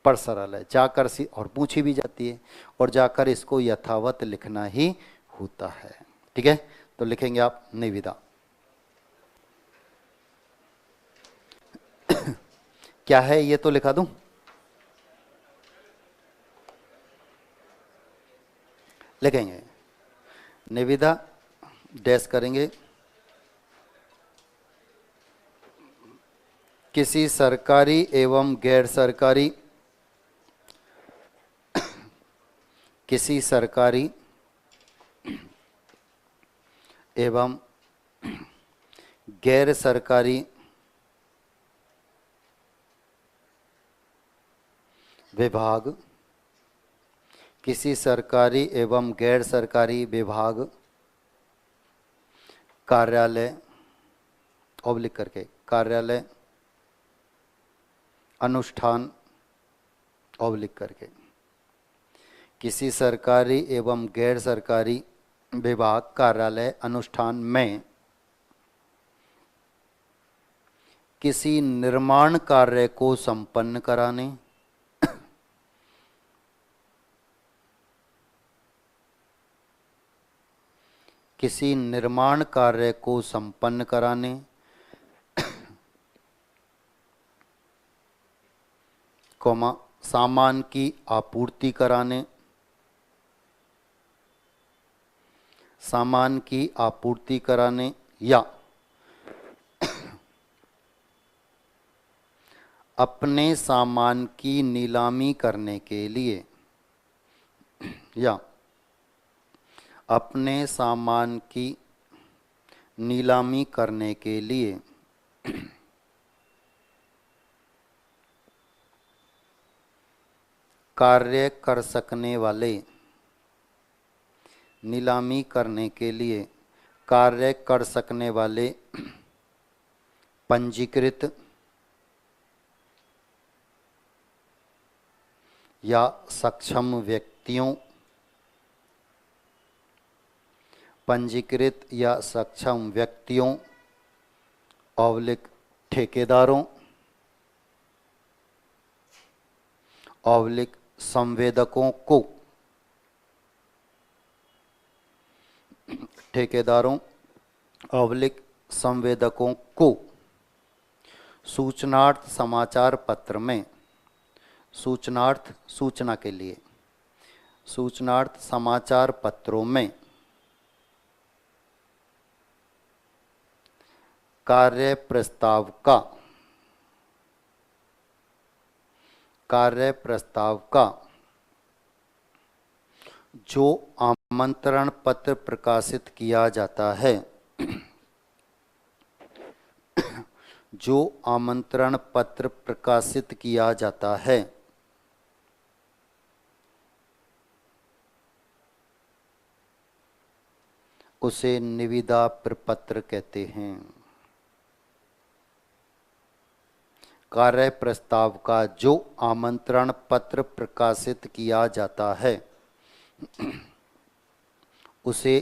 पर सरल है, जाकर सी और पूछी भी जाती है और जाकर इसको यथावत लिखना ही होता है, ठीक है। तो लिखेंगे आप निविदा क्या है ये तो लिखा दूं, लिखेंगे निविदा डैश करेंगे किसी सरकारी एवं गैर सरकारी, किसी सरकारी एवं गैर सरकारी विभाग, किसी सरकारी एवं गैर सरकारी विभाग कार्यालय ऑब्लिक करके कार्यालय अनुष्ठान ऑब्लिक करके किसी सरकारी एवं गैर सरकारी विभाग कार्यालय अनुष्ठान में किसी निर्माण कार्य को संपन्न कराने किसी निर्माण कार्य को संपन्न कराने कौमा सामान की आपूर्ति कराने सामान की आपूर्ति कराने या अपने सामान की नीलामी करने के लिए या अपने सामान की नीलामी करने के लिए कार्य कर सकने वाले नीलामी करने के लिए कार्य कर सकने वाले पंजीकृत या सक्षम व्यक्तियों पंजीकृत या सक्षम व्यक्तियों ऑब्लिक ठेकेदारों ऑब्लिक संवेदकों को ठेकेदारों ऑब्लिक संवेदकों को सूचनार्थ समाचार पत्र में सूचनार्थ सूचना के लिए सूचनार्थ समाचार पत्रों में कार्य प्रस्ताव का जो आमंत्रण पत्र प्रकाशित किया जाता है जो आमंत्रण पत्र प्रकाशित किया जाता है उसे निविदा प्रपत्र कहते हैं। कार्य प्रस्ताव का जो आमंत्रण पत्र प्रकाशित किया जाता है उसे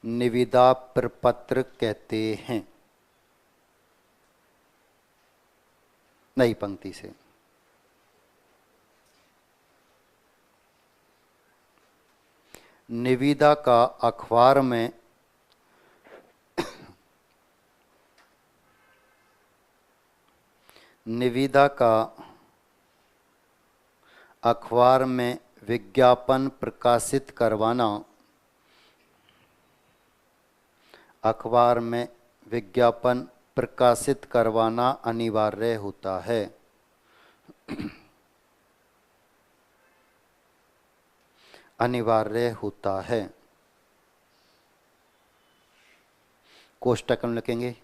निविदा प्रपत्र कहते हैं। नई पंक्ति से निविदा का अखबार में निविदा का अखबार में विज्ञापन प्रकाशित करवाना अखबार में विज्ञापन प्रकाशित करवाना अनिवार्य होता है। अनिवार्य होता है। कोष्टक में लिखेंगे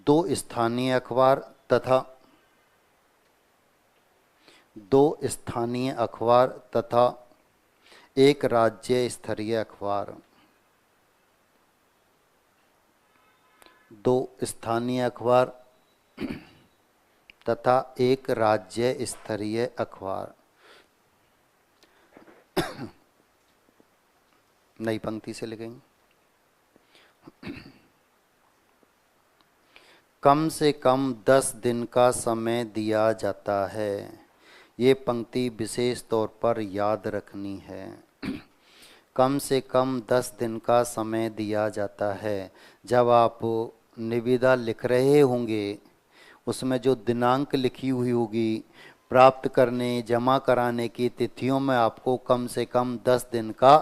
दो स्थानीय अखबार तथा एक राज्य स्तरीय अखबार। दो स्थानीय अखबार तथा एक राज्य स्तरीय अखबार। नई पंक्ति से लिखेंगे कम से कम 10 दिन का समय दिया जाता है। ये पंक्ति विशेष तौर पर याद रखनी है। कम से कम 10 दिन का समय दिया जाता है। जब आप निविदा लिख रहे होंगे उसमें जो दिनांक लिखी हुई होगी प्राप्त करने जमा कराने की तिथियों में आपको कम से कम 10 दिन का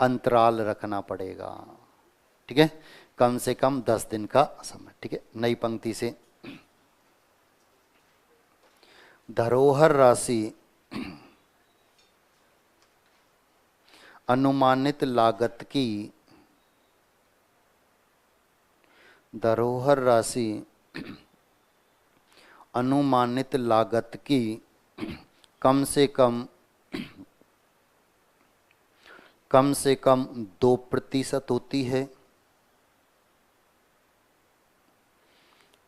अंतराल रखना पड़ेगा। ठीक है, कम से कम 10 दिन का समय। ठीक है, नई पंक्ति से धरोहर राशि अनुमानित लागत की धरोहर राशि अनुमानित लागत की कम से कम 2% होती है।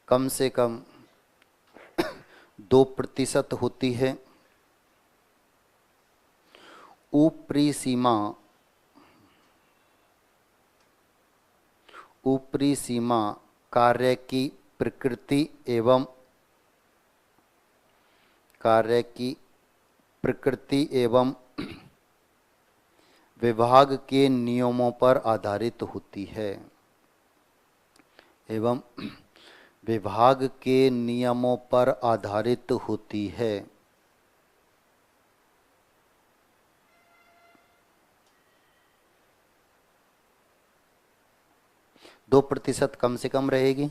कम से कम 2% होती है। ऊपरी सीमा कार्य की प्रकृति एवं विभाग के नियमों पर आधारित होती है। एवं विभाग के नियमों पर आधारित होती है। 2% कम से कम रहेगी।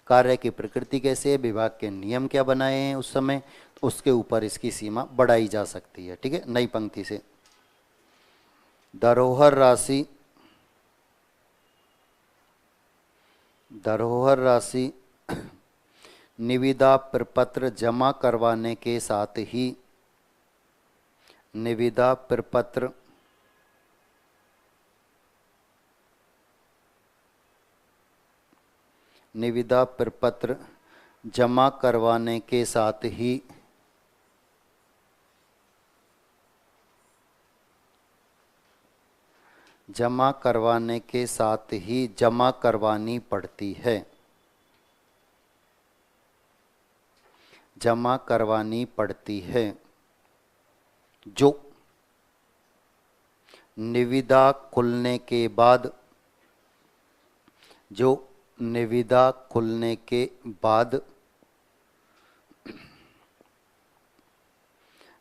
कार्य की प्रकृति कैसे है, विभाग के नियम क्या बनाए हैं उस समय, उसके ऊपर इसकी सीमा बढ़ाई जा सकती है। ठीक है, नई पंक्ति से धरोहर राशि निविदा प्रपत्र जमा करवाने के साथ ही निविदा प्रपत्र जमा करवाने के साथ ही जमा करवानी पड़ती है। जमा करवानी पड़ती है। जो निविदा खुलने के बाद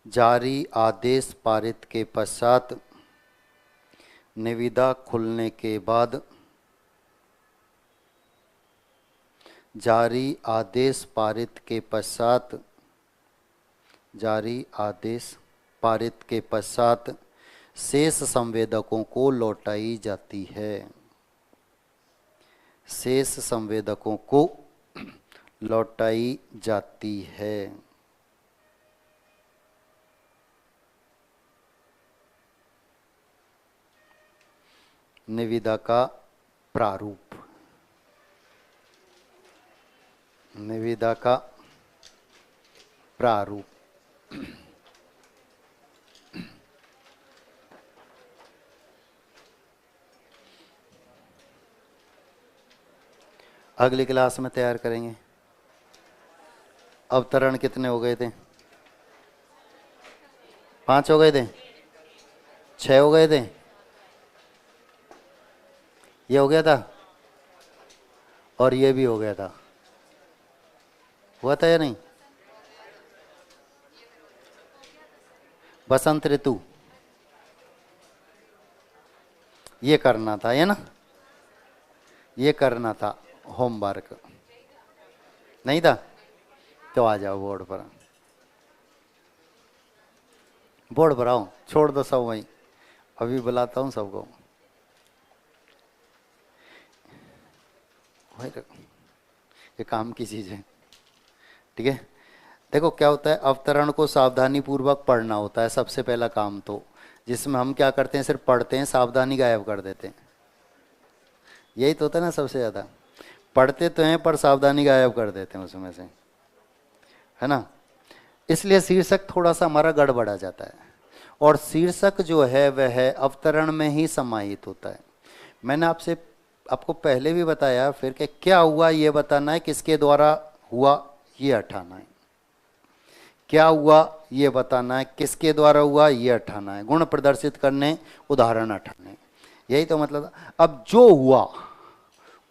जारी आदेश पारित के पश्चात निविदा खुलने के बाद जारी आदेश पारित के पश्चात शेष संवेदकों को लौटाई जाती है। शेष संवेदकों को लौटाई जाती है। निविदा का प्रारूप। निविदा का प्रारूप। अगली क्लास में तैयार करेंगे। अवतरण कितने हो गए थे? 5 हो गए थे? 6 हो गए थे? ये हो गया था और ये भी हो गया था। हुआ था या नहीं? बसंत ऋतु ये करना था, ये ना, ये करना था। होमवर्क नहीं था तो आ जाओ बोर्ड पर आओ, छोड़ दो सब वहीं। अभी बुलाता हूँ सबको। ये काम की चीज है। ठीक है, देखो क्या होता है, अवतरण को सावधानी पूर्वक पढ़ना होता है सबसे पहला काम तो, जिसमें हम क्या करते हैं, सिर्फ पढ़ते हैं, सावधानी गायब कर देते हैं। यही तो होता है ना, सबसे ज्यादा पढ़ते तो हैं पर सावधानी गायब कर देते हैं उसमें से, है ना। इसलिए शीर्षक थोड़ा सा हमारा गड़बड़ा जाता है। और शीर्षक जो है वह अवतरण में ही समाहित होता है। मैंने आपको पहले भी बताया, फिर कि क्या हुआ ये बताना है, किसके द्वारा हुआ ये हटाना है। क्या हुआ ये बताना है, किसके द्वारा हुआ ये हटाना है। गुण प्रदर्शित करने, उदाहरण हटाने, यही तो मतलब। अब जो हुआ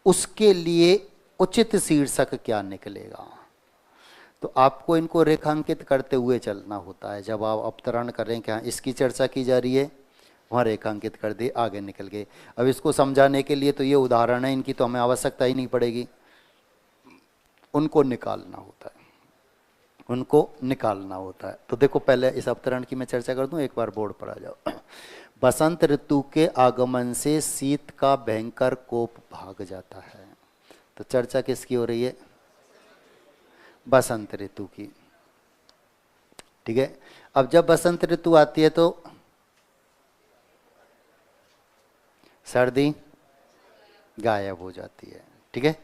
उसके लिए उचित शीर्षक क्या निकलेगा, तो आपको इनको रेखांकित करते हुए चलना होता है। जब आप अवतरण करें कि हाँ इसकी चर्चा की जा रही है, वहाँ रेखांकित कर दिए, आगे निकल गए। अब इसको समझाने के लिए तो ये उदाहरण है, इनकी तो हमें आवश्यकता ही नहीं पड़ेगी, उनको निकालना होता है, उनको निकालना होता है। तो देखो पहले इस अवतरण की मैं चर्चा कर दूं, एक बार बोर्ड पर आ जाओ। बसंत ऋतु के आगमन से शीत का भयंकर कोप भाग जाता है। तो चर्चा किसकी हो रही है? बसंत ऋतु की। ठीक है, अब जब बसंत ऋतु आती है तो सर्दी गायब हो जाती है। ठीक है,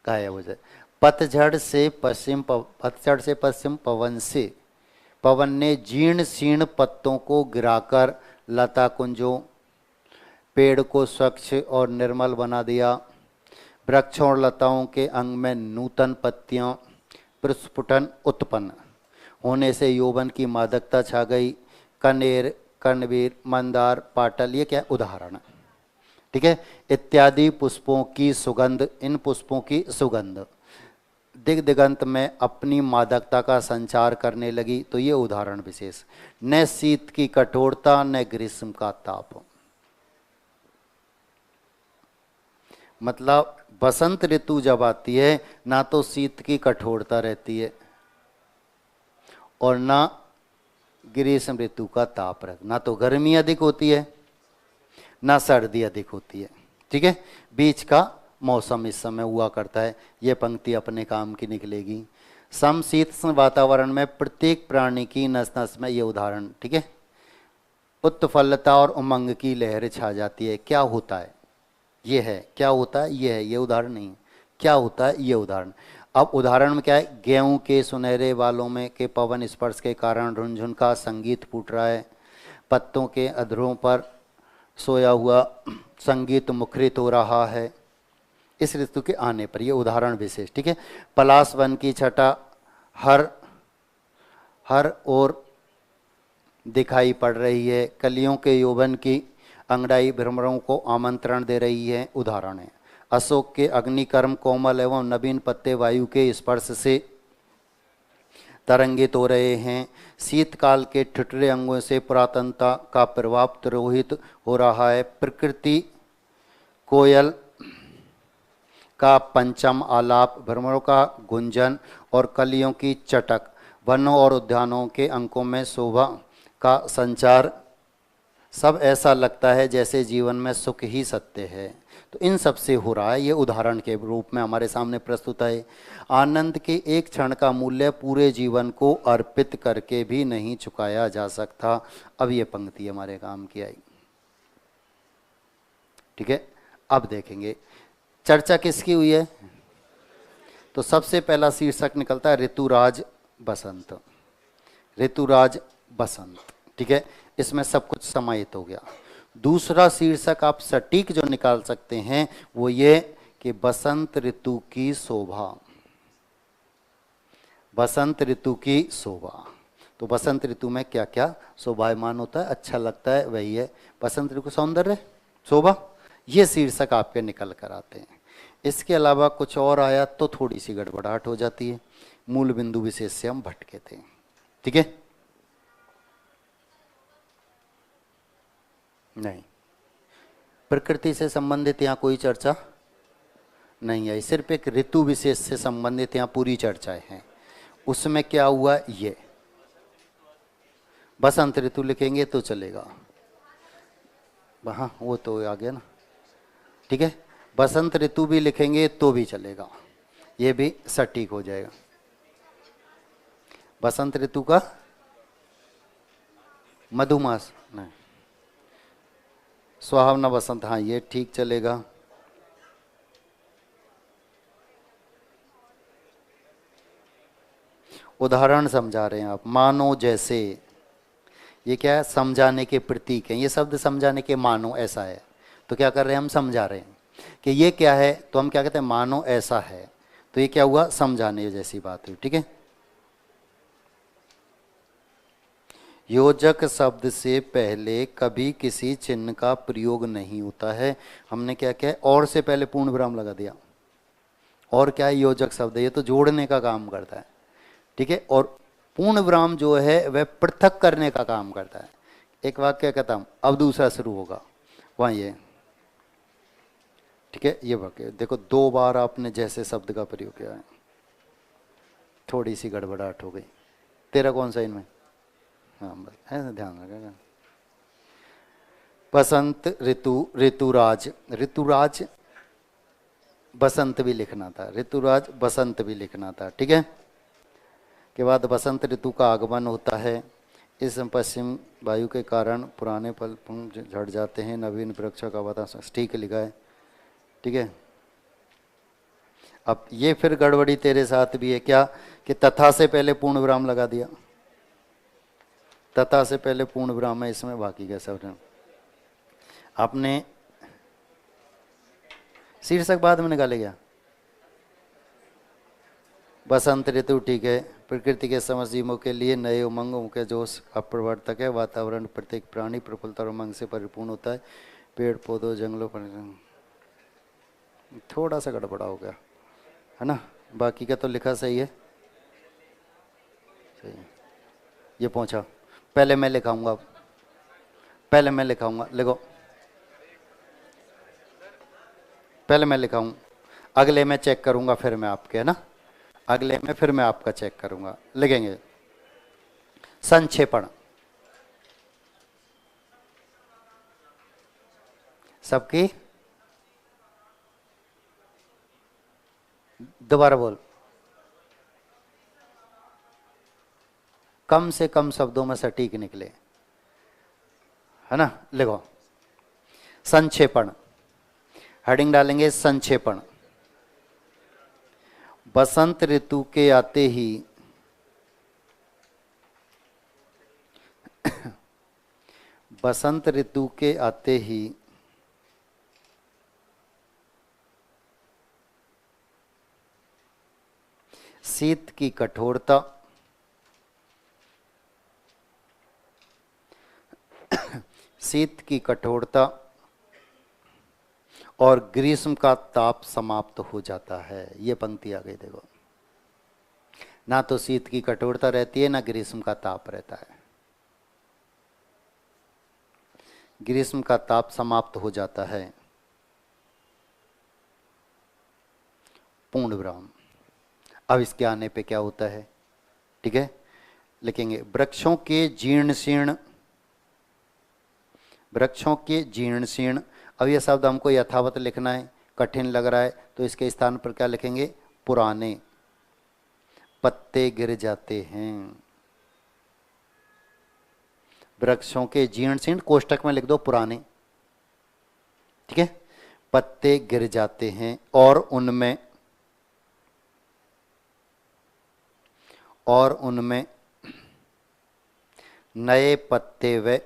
गायब हो जाए। पतझड़ से पश्चिम पवन से, पवन ने जीर्ण शीर्ण पत्तों को गिराकर लता कुंजों, पेड़ को स्वच्छ और निर्मल बना दिया। वृक्षों और लताओं के अंग में नूतन पत्तियां प्रस्फुटन उत्पन्न होने से यौवन की मादकता छा गई। कनेर, कर्णवीर, मंदार, पाटल, ये क्या है? उदाहरण, ठीक है। इत्यादि पुष्पों की सुगंध, इन पुष्पों की सुगंध दिग दिगंत में अपनी मादकता का संचार करने लगी। तो ये उदाहरण विशेष। न शीत की कठोरता न ग्रीष्म का ताप। मतलब बसंत ऋतु जब आती है ना तो शीत की कठोरता रहती है और ना ग्रीष्म ऋतु का ताप रहता, ना तो गर्मी अधिक होती है ना सर्दी अधिक होती है, ठीक है। बीच का मौसम इस समय हुआ करता है। ये पंक्ति अपने काम की निकलेगी। समशीतोष्ण वातावरण में प्रत्येक प्राणी की नस नस में, ये उदाहरण, ठीक है, उत्फुल्लता और उमंग की लहर छा जाती है। क्या होता है? ये है। क्या होता है? ये है। ये उदाहरण नहीं, क्या होता है? ये उदाहरण। अब उदाहरण में क्या है? गेहूं के सुनहरे बालों में के पवन स्पर्श के कारण रुनझुन का संगीत फूट रहा है। पत्तों के अधरों पर सोया हुआ संगीत मुखरित हो रहा है इस ऋतु के आने पर। ये उदाहरण विशेष, ठीक है। पलाश वन की छटा हर ओर दिखाई पड़ रही है। कलियों के यौवन की अंगड़ाई भ्रमरों को आमंत्रण दे रही है। उदाहरण है। अशोक के अग्निकर्म कोमल एवं नवीन पत्ते वायु के स्पर्श से तरंगित हो रहे हैं। शीतकाल के ठिठुरे अंगों से पुरातनता का प्रभाव तिरोहित हो रहा है। प्रकृति कोयल का पंचम आलाप, भ्रमरों का गुंजन और कलियों की चटक वनों और उद्यानों के अंकों में शोभा का संचार, सब ऐसा लगता है जैसे जीवन में सुख ही सत्य है। तो इन सब से हो रहा है। ये उदाहरण के रूप में हमारे सामने प्रस्तुत है। आनंद के एक क्षण का मूल्य पूरे जीवन को अर्पित करके भी नहीं चुकाया जा सकता। अब ये पंक्ति हमारे काम की आई, ठीक है। अब देखेंगे चर्चा किसकी हुई है। तो सबसे पहला शीर्षक निकलता है ऋतुराज बसंत। ऋतुराज बसंत, ठीक है। इसमें सब कुछ समाहित हो गया। दूसरा शीर्षक आप सटीक जो निकाल सकते हैं वो ये कि बसंत ऋतु की शोभा। बसंत ऋतु की शोभा। तो बसंत ऋतु में क्या क्या शोभायमान होता है, अच्छा लगता है, वही है बसंत ऋतु। सौंदर्य, शोभा, ये शीर्षक आपके निकल कर आते हैं। इसके अलावा कुछ और आया तो थोड़ी सी गड़बड़ाहट हो जाती है। मूल बिंदु विशेष से हम भटके थे, ठीक है। नहीं, प्रकृति से संबंधित यहाँ कोई चर्चा नहीं आई, सिर्फ एक ऋतु विशेष से संबंधित यहाँ पूरी चर्चाएं हैं। उसमें क्या हुआ, ये बसंत ऋतु लिखेंगे तो चलेगा। हाँ वो तो आ गया ना, ठीक है। बसंत ऋतु भी लिखेंगे तो भी चलेगा, ये भी सटीक हो जाएगा। बसंत ऋतु का मधुमास, नहीं, सुहावना बसंत, हाँ ये ठीक चलेगा। उदाहरण समझा रहे हैं आप, मानो जैसे, ये क्या है, समझाने के प्रतीक हैं। ये शब्द समझाने के मानो ऐसा है, तो क्या कर रहे हैं हम, समझा रहे हैं कि ये क्या है, तो हम क्या कहते हैं, मानो ऐसा है। तो ये क्या हुआ, समझाने जैसी बात हुई, ठीक है। योजक शब्द से पहले कभी किसी चिन्ह का प्रयोग नहीं होता है। हमने क्या किया, और से पहले पूर्ण विराम लगा दिया। और क्या है, योजक शब्द, ये तो जोड़ने का काम करता है, ठीक है। और पूर्ण विराम जो है वह पृथक करने का काम करता है। एक वाक्य खत्म, अब दूसरा शुरू होगा, वहाँ ये, ठीक है। ये वाक्य देखो, 2 बार आपने जैसे शब्द का प्रयोग किया है, थोड़ी सी गड़बड़ाहट हो गई। तेरा कौन सा इनमें, हाँ बस ऐसा ध्यान रखेगा। बसंत ऋतु, ऋतुराज, ऋतुराज बसंत भी लिखना था, ऋतुराज बसंत भी लिखना था, ठीक है। के बाद बसंत ऋतु का आगमन होता है। इस पश्चिम वायु के कारण पुराने फल झड़ जाते हैं, नवीन वृक्षों का वातावरण, ठीक लिखा है, ठीक है। अब ये फिर गड़बड़ी तेरे साथ भी है क्या कि तथा से पहले पूर्ण विराम लगा दिया, तथा से पहले पूर्ण विराम है इसमें, बाकी का सब आपने शीर्षक बाद में निकाले गया। बसंत ऋतु ठीक है, प्रकृति के समस्त जीवों के लिए नए उमंगों के जोश अप्रवर्तक है। वातावरण प्रत्येक प्राणी प्रफुल्लता और उमंग से परिपूर्ण होता है। पेड़ पौधों जंगलों पर थोड़ा सा गड़बड़ा हो गया है ना, बाकी का तो लिखा सही है। सही है। ये पहुंचा, पहले मैं लिखाऊंगा, पहले मैं लिखाऊंगा, लिखो पहले मैं लिखाऊं, अगले में चेक करूंगा फिर मैं आपके, है ना, अगले में फिर मैं आपका चेक करूंगा। लिखेंगे संक्षेपण, सबकी दोबारा बोल, कम से कम शब्दों में सटीक निकले, है ना। लिखो संक्षेपण, हेडिंग डालेंगे संक्षेपण। बसंत ऋतु के आते ही बसंत ऋतु के आते ही शीत की कठोरता शीत की कठोरता और ग्रीष्म का ताप समाप्त हो जाता है। ये पंक्ति आ गई देखो, ना तो शीत की कठोरता रहती है ना ग्रीष्म का ताप रहता है, ग्रीष्म का ताप समाप्त हो जाता है। पूर्ण विराम। अब इसके आने पे क्या होता है, ठीक है, लिखेंगे वृक्षों के जीर्ण शीर्ण, वृक्षों के जीर्ण शीर्ण। अब यह शब्द हमको यथावत लिखना है, कठिन लग रहा है तो इसके स्थान पर क्या लिखेंगे, पुराने पत्ते गिर जाते हैं। वृक्षों के जीर्ण शीर्ण कोष्टक में लिख दो पुराने, ठीक है, पत्ते गिर जाते हैं और उनमें नए पत्ते व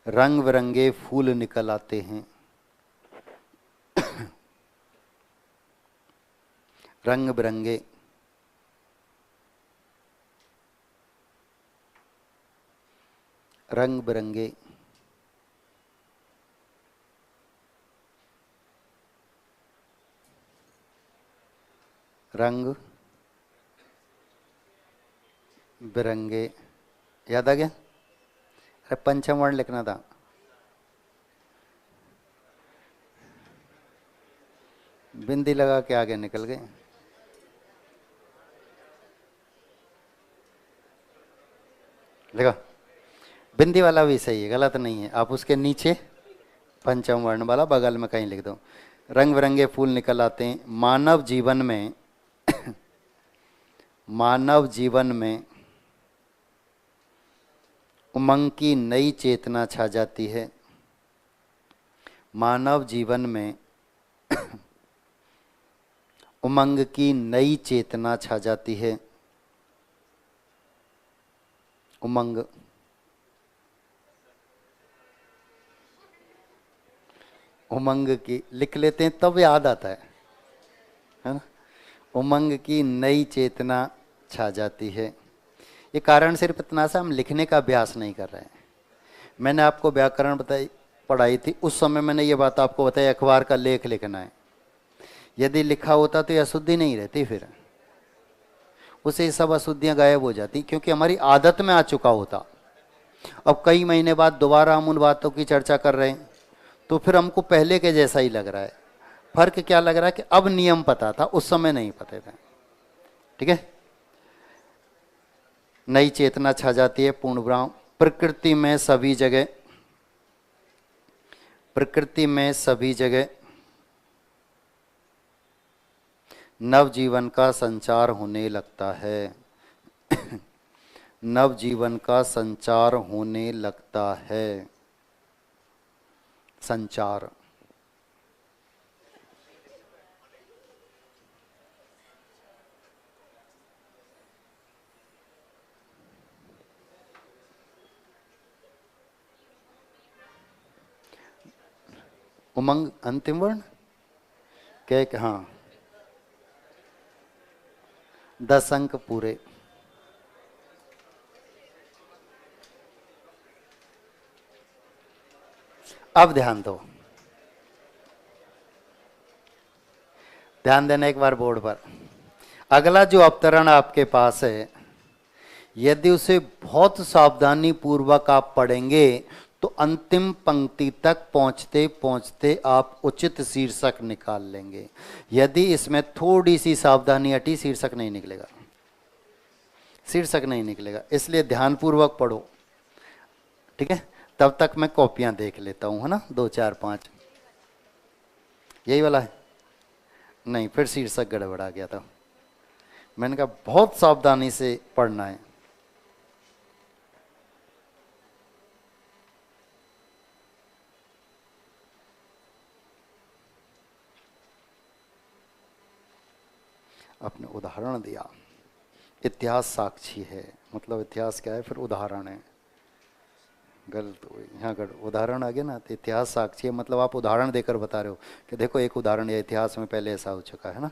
रंग बिरंगे फूल निकल आते हैं। रंग बिरंगे रंग बिरंगे रंग बिरंगे, याद आ गया। अरे पंचम वर्ण लिखना था, बिंदी लगा के आगे निकल गए। लिखा, बिंदी वाला भी सही है, गलत नहीं है। आप उसके नीचे पंचम वर्ण वाला बगल में कहीं लिख दो। रंग बिरंगे फूल निकल आते हैं। मानव जीवन में मानव जीवन में उमंग की नई चेतना छा जाती है। मानव जीवन में उमंग की नई चेतना छा जाती है। उमंग, उमंग की लिख लेते हैं तब याद आता है ना। उमंग की नई चेतना छा जाती है। ये कारण सिर्फ इतना सा, हम लिखने का अभ्यास नहीं कर रहे हैं। मैंने आपको व्याकरण पढ़ाई थी, उस समय मैंने ये बात आपको बताई, अखबार का लेख लिखना है। यदि लिखा होता तो ये अशुद्धि नहीं रहती, फिर उसे सब अशुद्धियां गायब हो जाती, क्योंकि हमारी आदत में आ चुका होता। अब कई महीने बाद दोबारा हम उन बातों की चर्चा कर रहे हैं तो फिर हमको पहले के जैसा ही लग रहा है। फर्क क्या लग रहा है कि अब नियम पता था, उस समय नहीं पता था, ठीक है। नई चेतना छा जाती है। पूर्ण विराम। प्रकृति में सभी जगह नव जीवन का संचार होने लगता है। नव जीवन का संचार होने लगता है। संचार। उमंग अंतिम वर्ण के हाँ, 10 अंक पूरे। अब ध्यान दो, ध्यान देना एक बार बोर्ड पर। अगला जो अवतरण आपके पास है, यदि उसे बहुत सावधानी पूर्वक आप पढ़ेंगे तो अंतिम पंक्ति तक पहुंचते पहुंचते आप उचित शीर्षक निकाल लेंगे। यदि इसमें थोड़ी सी सावधानी हटी, शीर्षक नहीं निकलेगा, शीर्षक नहीं निकलेगा। इसलिए ध्यानपूर्वक पढ़ो, ठीक है। तब तक मैं कॉपियां देख लेता हूं, है ना, 2 4 5। यही वाला है? नहीं, फिर शीर्षक गड़बड़ा गया था। मैंने कहा बहुत सावधानी से पढ़ना है। आपने उदाहरण दिया, इतिहास साक्षी है, मतलब इतिहास क्या है, फिर उदाहरण है। गलत हुई यहाँ, उदाहरण आ गया ना, तो इतिहास साक्षी है मतलब आप उदाहरण देकर बता रहे हो कि देखो एक उदाहरण, या इतिहास में पहले ऐसा हो चुका है ना।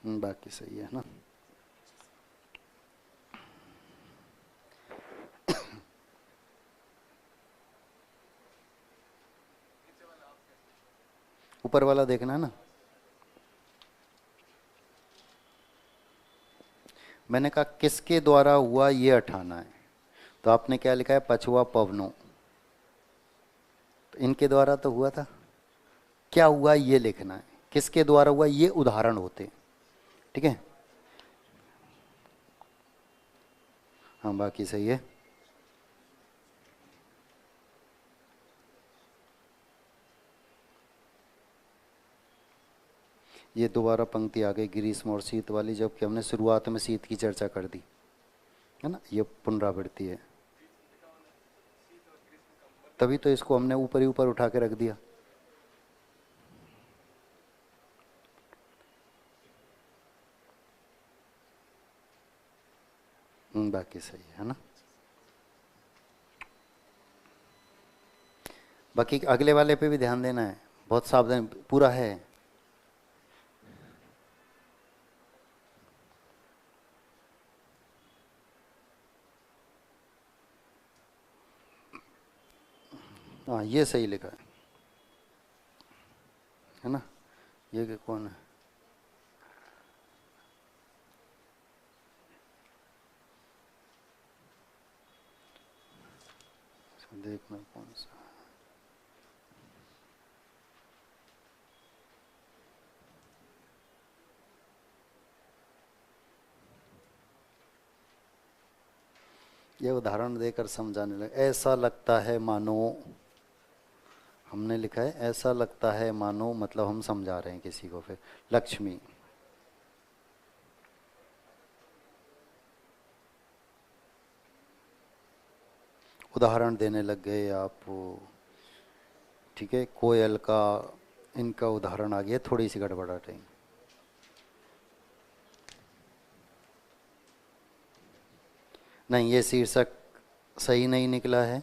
बाकी सही है ना। ऊपर वाला देखना है ना। मैंने कहा किसके द्वारा हुआ ये हटाना है, तो आपने क्या लिखा है, पछुआ पवनों। तो इनके द्वारा तो हुआ था, क्या हुआ ये लिखना है, किसके द्वारा हुआ ये उदाहरण होते, ठीक है। हाँ बाकी सही है। ये दोबारा पंक्ति आ गई ग्रीष्म और शीत वाली, जबकि हमने शुरुआत में शीत की चर्चा कर दी है ना, ये पुनरावृत्ति है। तभी तो इसको हमने ऊपर ही ऊपर उठा के रख दिया। बाकी सही है ना। बाकी अगले वाले पे भी ध्यान देना है, बहुत सावधान, पूरा है। हाँ ये सही लिखा है ना। ये कौन है, देखना कौन सा। ये उदाहरण देकर समझाने लगे। ऐसा लगता है मानो, हमने लिखा है ऐसा लगता है मानो, मतलब हम समझा रहे हैं किसी को। फिर लक्ष्मी, उदाहरण देने लग गए आप, ठीक है। कोयल का, इनका उदाहरण आ गया, थोड़ी सी गड़बड़ाहट है। नहीं, ये शीर्षक सही नहीं निकला है।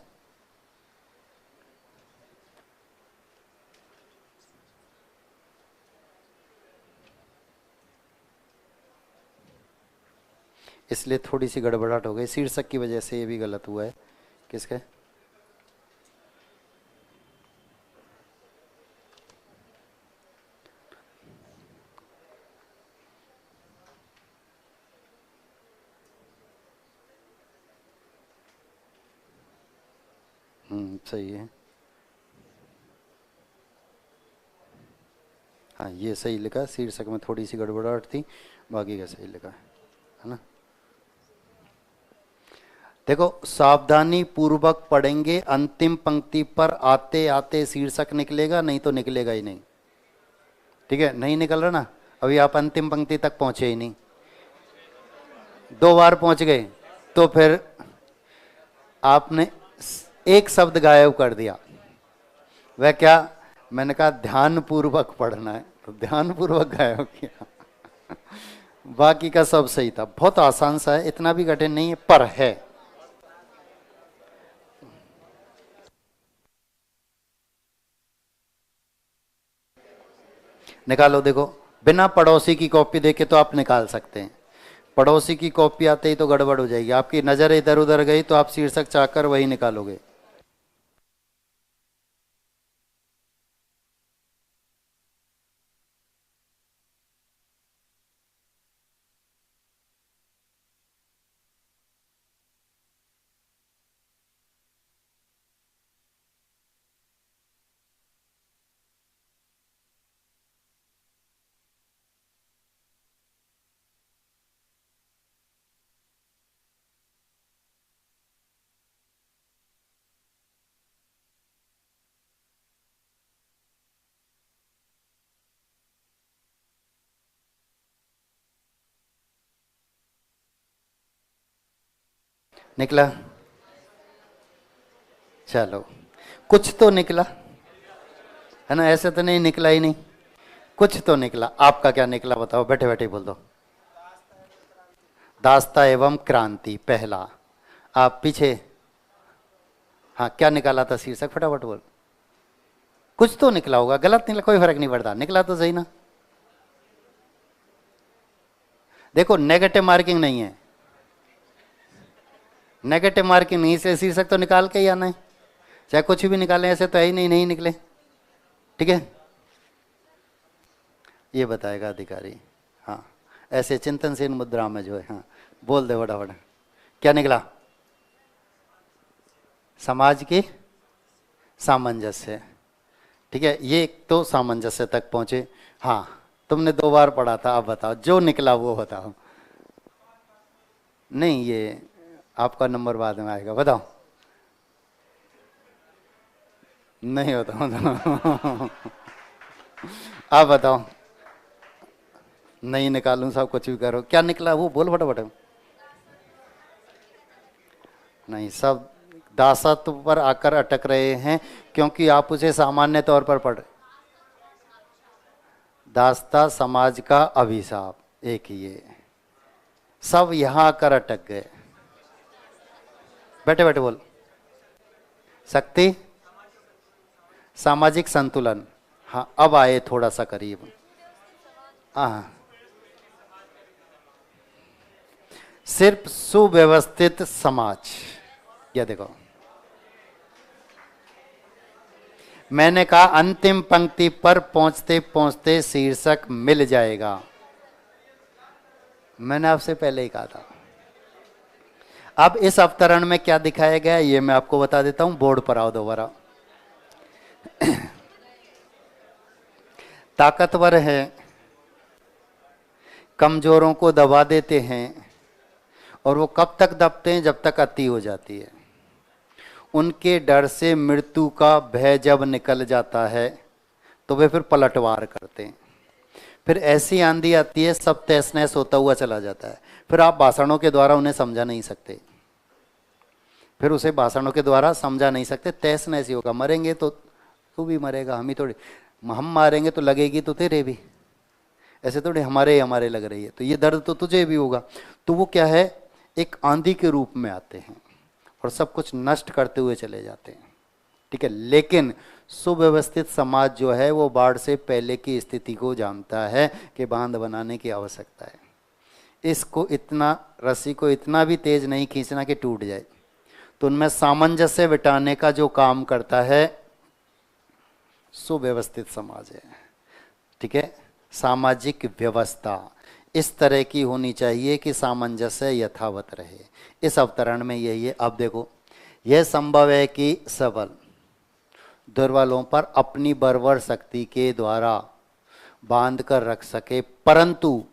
इसलिए थोड़ी सी गड़बड़ाहट हो गई, शीर्षक की वजह से ये भी गलत हुआ है। किसके? सही है। हाँ ये सही लिखा, शीर्षक में थोड़ी सी गड़बड़ाहट थी, बाकी का सही लिखा है ना। देखो सावधानी पूर्वक पढ़ेंगे, अंतिम पंक्ति पर आते आते शीर्षक निकलेगा, नहीं तो निकलेगा ही नहीं, ठीक है, नहीं निकल रहा ना, अभी आप अंतिम पंक्ति तक पहुंचे ही नहीं, 2 बार पहुंच गए तो फिर आपने एक शब्द गायब कर दिया। वह क्या? मैंने कहा ध्यान पूर्वक पढ़ना है, तो ध्यान पूर्वक गायब किया। बाकी का सब सही था। बहुत आसान सा है, इतना भी कठिन नहीं है, पर है। निकालो, देखो, बिना पड़ोसी की कॉपी देखे तो आप निकाल सकते हैं, पड़ोसी की कॉपी आते ही तो गड़बड़ हो जाएगी। आपकी नजर इधर उधर गई तो आप शीर्षक चाहकर वही निकालोगे। निकला? चलो, कुछ तो निकला है ना, ऐसे तो नहीं निकला ही नहीं, कुछ तो निकला। आपका क्या निकला बताओ, बैठे बैठे बोल दो। दास्ता एवं क्रांति पहला। आप पीछे, हाँ, क्या निकाला था शीर्षक, फटाफट बोल। कुछ तो निकला होगा, गलत निकला कोई फर्क नहीं पड़ता, निकला तो सही ना। देखो, नेगेटिव मार्किंग नहीं है, नेगेटिव मार्किंग नहीं, से शीर्षक तो निकाल के ही आना है, चाहे कुछ भी निकालें, ऐसे तो है ही नहीं, नहीं निकले। ठीक है, ये बताएगा अधिकारी। हाँ, ऐसे चिंतनशील मुद्रा में जो है, हाँ बोल दे बड़ा बड़ा। क्या निकला? समाज की सामंजस्य। ठीक है, ये तो सामंजस्य तक पहुंचे। हाँ, तुमने 2 बार पढ़ा था, अब बताओ जो निकला वो बताओ। नहीं, ये आपका नंबर बाद में आएगा, बताओ। नहीं होता तो आप बताओ। नहीं निकालूं सब, कुछ भी करो, क्या निकला वो बोल फटाफट। नहीं, सब दासत्व पर आकर अटक रहे हैं, क्योंकि आप उसे सामान्य तौर पर पढ़। दास्ता समाज का अभिशाप, एक ही ये, सब यहां आकर अटक गए। बैठे बैठे बोल। शक्ति, सामाजिक संतुलन। हाँ, अब आए थोड़ा सा करीब। हाँ, सिर्फ सुव्यवस्थित समाज। ये देखो, मैंने कहा अंतिम पंक्ति पर पहुंचते पहुंचते शीर्षक मिल जाएगा, मैंने आपसे पहले ही कहा था। अब इस अवतरण में क्या दिखाया गया ये मैं आपको बता देता हूं, बोर्ड पर आओ दोबारा। ताकतवर है, कमजोरों को दबा देते हैं, और वो कब तक दबते हैं? जब तक अति हो जाती है। उनके डर से मृत्यु का भय जब निकल जाता है तो वे फिर पलटवार करते हैं। फिर ऐसी आंधी आती है, सब तहस नहस होता हुआ चला जाता है। फिर आप भाषणों के द्वारा उन्हें समझा नहीं सकते, फिर उसे भाषणों के द्वारा समझा नहीं सकते, तहस नहस ही होगा। मरेंगे तो तू भी मरेगा, हम ही थोड़ी, हम मारेंगे तो लगेगी तो तेरे भी, ऐसे थोड़ी हमारे हमारे लग रही है, तो ये दर्द तो तुझे भी होगा। तो वो क्या है, एक आंधी के रूप में आते हैं और सब कुछ नष्ट करते हुए चले जाते हैं। ठीक है, लेकिन सुव्यवस्थित समाज जो है वो बाढ़ से पहले की स्थिति को जानता है कि बांध बनाने की आवश्यकता है। इसको इतना, रस्सी को इतना भी तेज नहीं खींचना कि टूट जाए। तो उनमें सामंजस्य बिठाने का जो काम करता है सुव्यवस्थित समाज है। ठीक है, सामाजिक व्यवस्था इस तरह की होनी चाहिए कि सामंजस्य यथावत रहे। इस अवतरण में यही है। अब देखो, यह संभव है कि सबल दुर्बलों पर अपनी बर्बर शक्ति के द्वारा बांध कर रख सके, परंतु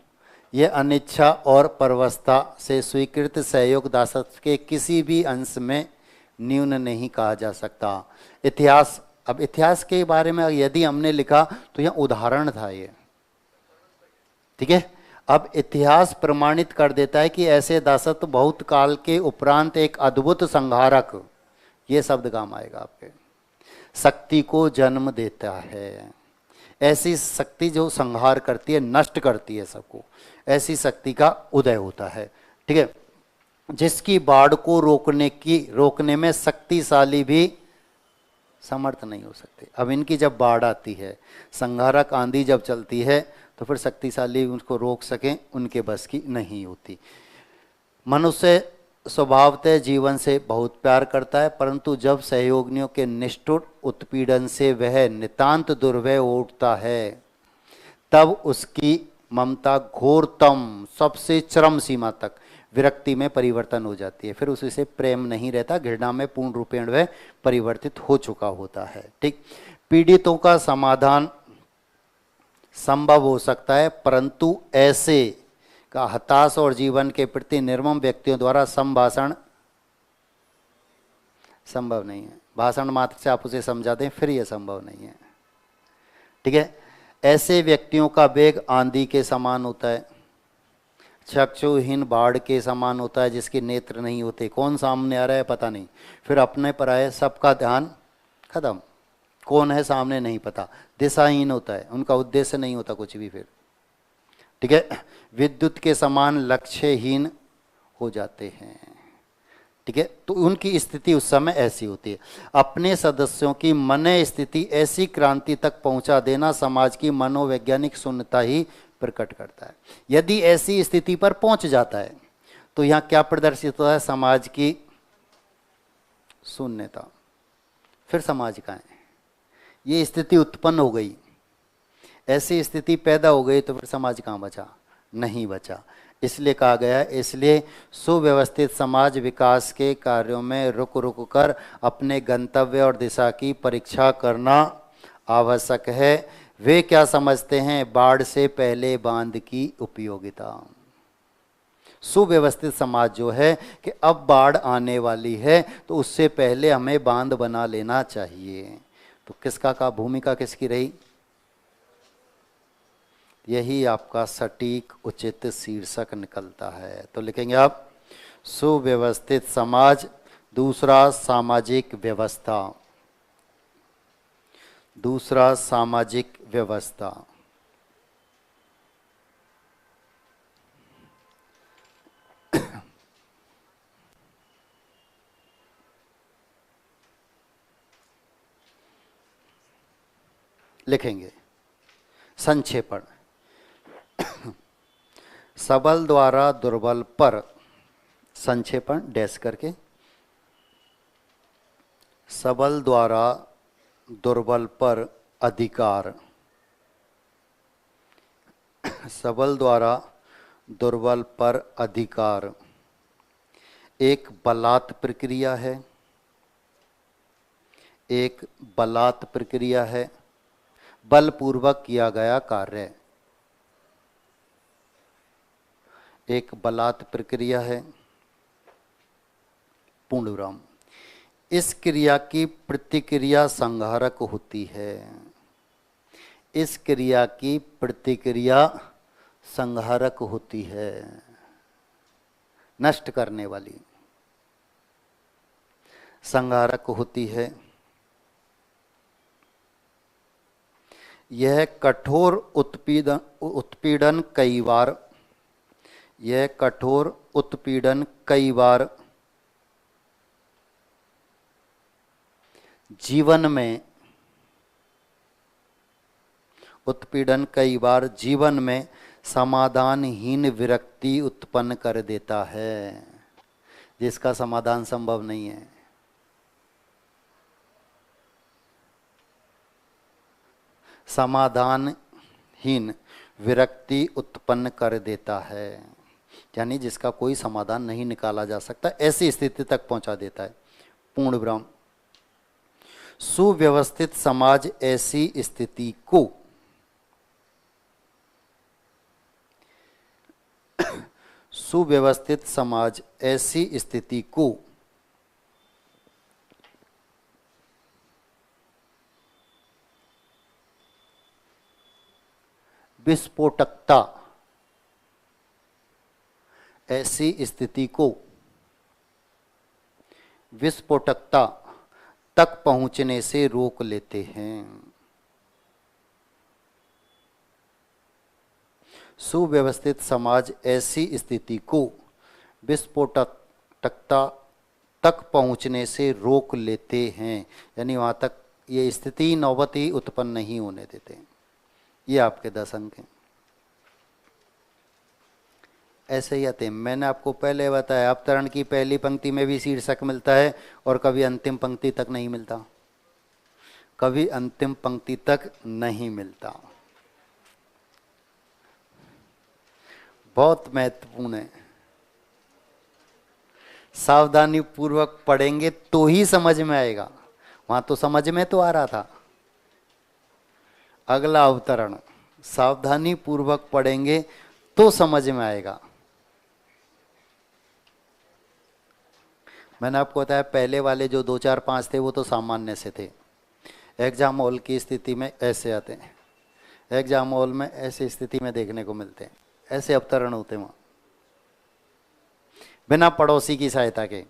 यह अनिच्छा और परवस्था से स्वीकृत सहयोग दासत्व के किसी भी अंश में न्यून नहीं कहा जा सकता। इतिहास, अब इतिहास के बारे में यदि हमने लिखा तो यह उदाहरण था, ये ठीक है। अब इतिहास प्रमाणित कर देता है कि ऐसे दासत्व बहुत काल के उपरांत एक अद्भुत संहारक, ये शब्द काम आएगा आपके, शक्ति को जन्म देता है। ऐसी शक्ति जो संहार करती है, नष्ट करती है सबको, ऐसी शक्ति का उदय होता है। ठीक है, जिसकी बाढ़ को रोकने में शक्तिशाली भी समर्थ नहीं हो सकते। अब इनकी जब बाढ़ आती है, संहारक आंधी जब चलती है, तो फिर शक्तिशाली उसको रोक सकें, उनके बस की नहीं होती। मनुष्य स्वभावतः जीवन से बहुत प्यार करता है, परंतु जब सहयोगियों के निष्ठुर उत्पीड़न से वह नितांत दुर्व्यय उठता है, तब उसकी ममता घोरतम सबसे चरम सीमा तक विरक्ति में परिवर्तन हो जाती है। फिर उससे प्रेम नहीं रहता, घृणा में पूर्ण रूपेण वह परिवर्तित हो चुका होता है। ठीक, पीड़ितों का समाधान संभव हो सकता है, परंतु ऐसे का हताश और जीवन के प्रति निर्मम व्यक्तियों द्वारा संभाषण संभव नहीं है। भाषण मात्र से आप उसे समझा दें, फिर यह संभव नहीं है। ठीक है, ऐसे व्यक्तियों का वेग आंधी के समान होता है, चक्षुहीन बाढ़ के समान होता है, जिसके नेत्र नहीं होते, कौन सामने आ रहा है पता नहीं, फिर अपने पर आए सबका ध्यान खत्म, कौन है सामने नहीं पता, दिशाहीन होता है, उनका उद्देश्य नहीं होता कुछ भी फिर। ठीक है, विद्युत के समान लक्ष्यहीन हो जाते हैं। ठीक है, तो उनकी स्थिति उस समय ऐसी होती है। अपने सदस्यों की मन स्थिति ऐसी क्रांति तक पहुंचा देना समाज की मनोवैज्ञानिक शून्यता ही प्रकट करता है। यदि ऐसी स्थिति पर पहुंच जाता है तो यहां क्या प्रदर्शित होता है? समाज की शून्यता। फिर समाज कहाँ है? ये स्थिति उत्पन्न हो गई, ऐसी स्थिति पैदा हो गई, तो फिर समाज कहाँ बचा? नहीं बचा। इसलिए कहा गया है, इसलिए सुव्यवस्थित समाज विकास के कार्यों में रुक रुक कर अपने गंतव्य और दिशा की परीक्षा करना आवश्यक है। वे क्या समझते हैं? बाढ़ से पहले बांध की उपयोगिता। सुव्यवस्थित समाज जो है कि अब बाढ़ आने वाली है, तो उससे पहले हमें बांध बना लेना चाहिए। तो किसका का भूमिका किसकी रही? यही आपका सटीक उचित शीर्षक निकलता है। तो लिखेंगे आप सुव्यवस्थित समाज, दूसरा सामाजिक व्यवस्था, दूसरा सामाजिक व्यवस्था। लिखेंगे संक्षेपण, सबल द्वारा दुर्बल पर, संक्षेपण डैश करके, सबल द्वारा दुर्बल पर अधिकार, सबल द्वारा दुर्बल पर अधिकार एक बलात् प्रक्रिया है, एक बलात् प्रक्रिया है, बलपूर्वक किया गया कार्य, एक बलात् प्रक्रिया है। पूर्ण विराम। इस क्रिया की प्रतिक्रिया संहारक होती है, इस क्रिया की प्रतिक्रिया संहारक होती है, नष्ट करने वाली, संहारक होती है। यह कठोर उत्पीड़न कई बार, यह कठोर उत्पीड़न कई बार जीवन में, उत्पीड़न कई बार जीवन में समाधानहीन विरक्ति उत्पन्न कर देता है, जिसका समाधान संभव नहीं है। समाधानहीन विरक्ति उत्पन्न कर देता है, यानी जिसका कोई समाधान नहीं निकाला जा सकता, ऐसी स्थिति तक पहुंचा देता है। पूर्ण विराम। सुव्यवस्थित समाज ऐसी स्थिति को सुव्यवस्थित समाज ऐसी स्थिति को विस्फोटकता ऐसी स्थिति को विस्फोटकता तक पहुंचने से रोक लेते हैं। सुव्यवस्थित समाज ऐसी स्थिति को विस्फोटकता तक पहुंचने से रोक लेते हैं, यानी वहां तक ये स्थिति नौबती उत्पन्न नहीं होने देते। ये आपके 10 अंक हैं। ऐसे ही आते हैं। मैंने आपको पहले बताया अवतरण की पहली पंक्ति में भी शीर्षक मिलता है और कभी अंतिम पंक्ति तक नहीं मिलता, कभी अंतिम पंक्ति तक नहीं मिलता। बहुत महत्वपूर्ण है, सावधानी पूर्वक पढ़ेंगे तो ही समझ में आएगा। वहां तो समझ में तो आ रहा था। अगला अवतरण सावधानी पूर्वक पढ़ेंगे तो समझ में आएगा। मैंने आपको बताया पहले वाले जो 2 4 5 थे वो तो सामान्य से थे। एग्जाम हॉल की स्थिति में ऐसे आते हैं, एग्जाम हॉल में ऐसी स्थिति में देखने को मिलते हैं, ऐसे अवतरण होते हैं वहां, बिना पड़ोसी की सहायता के।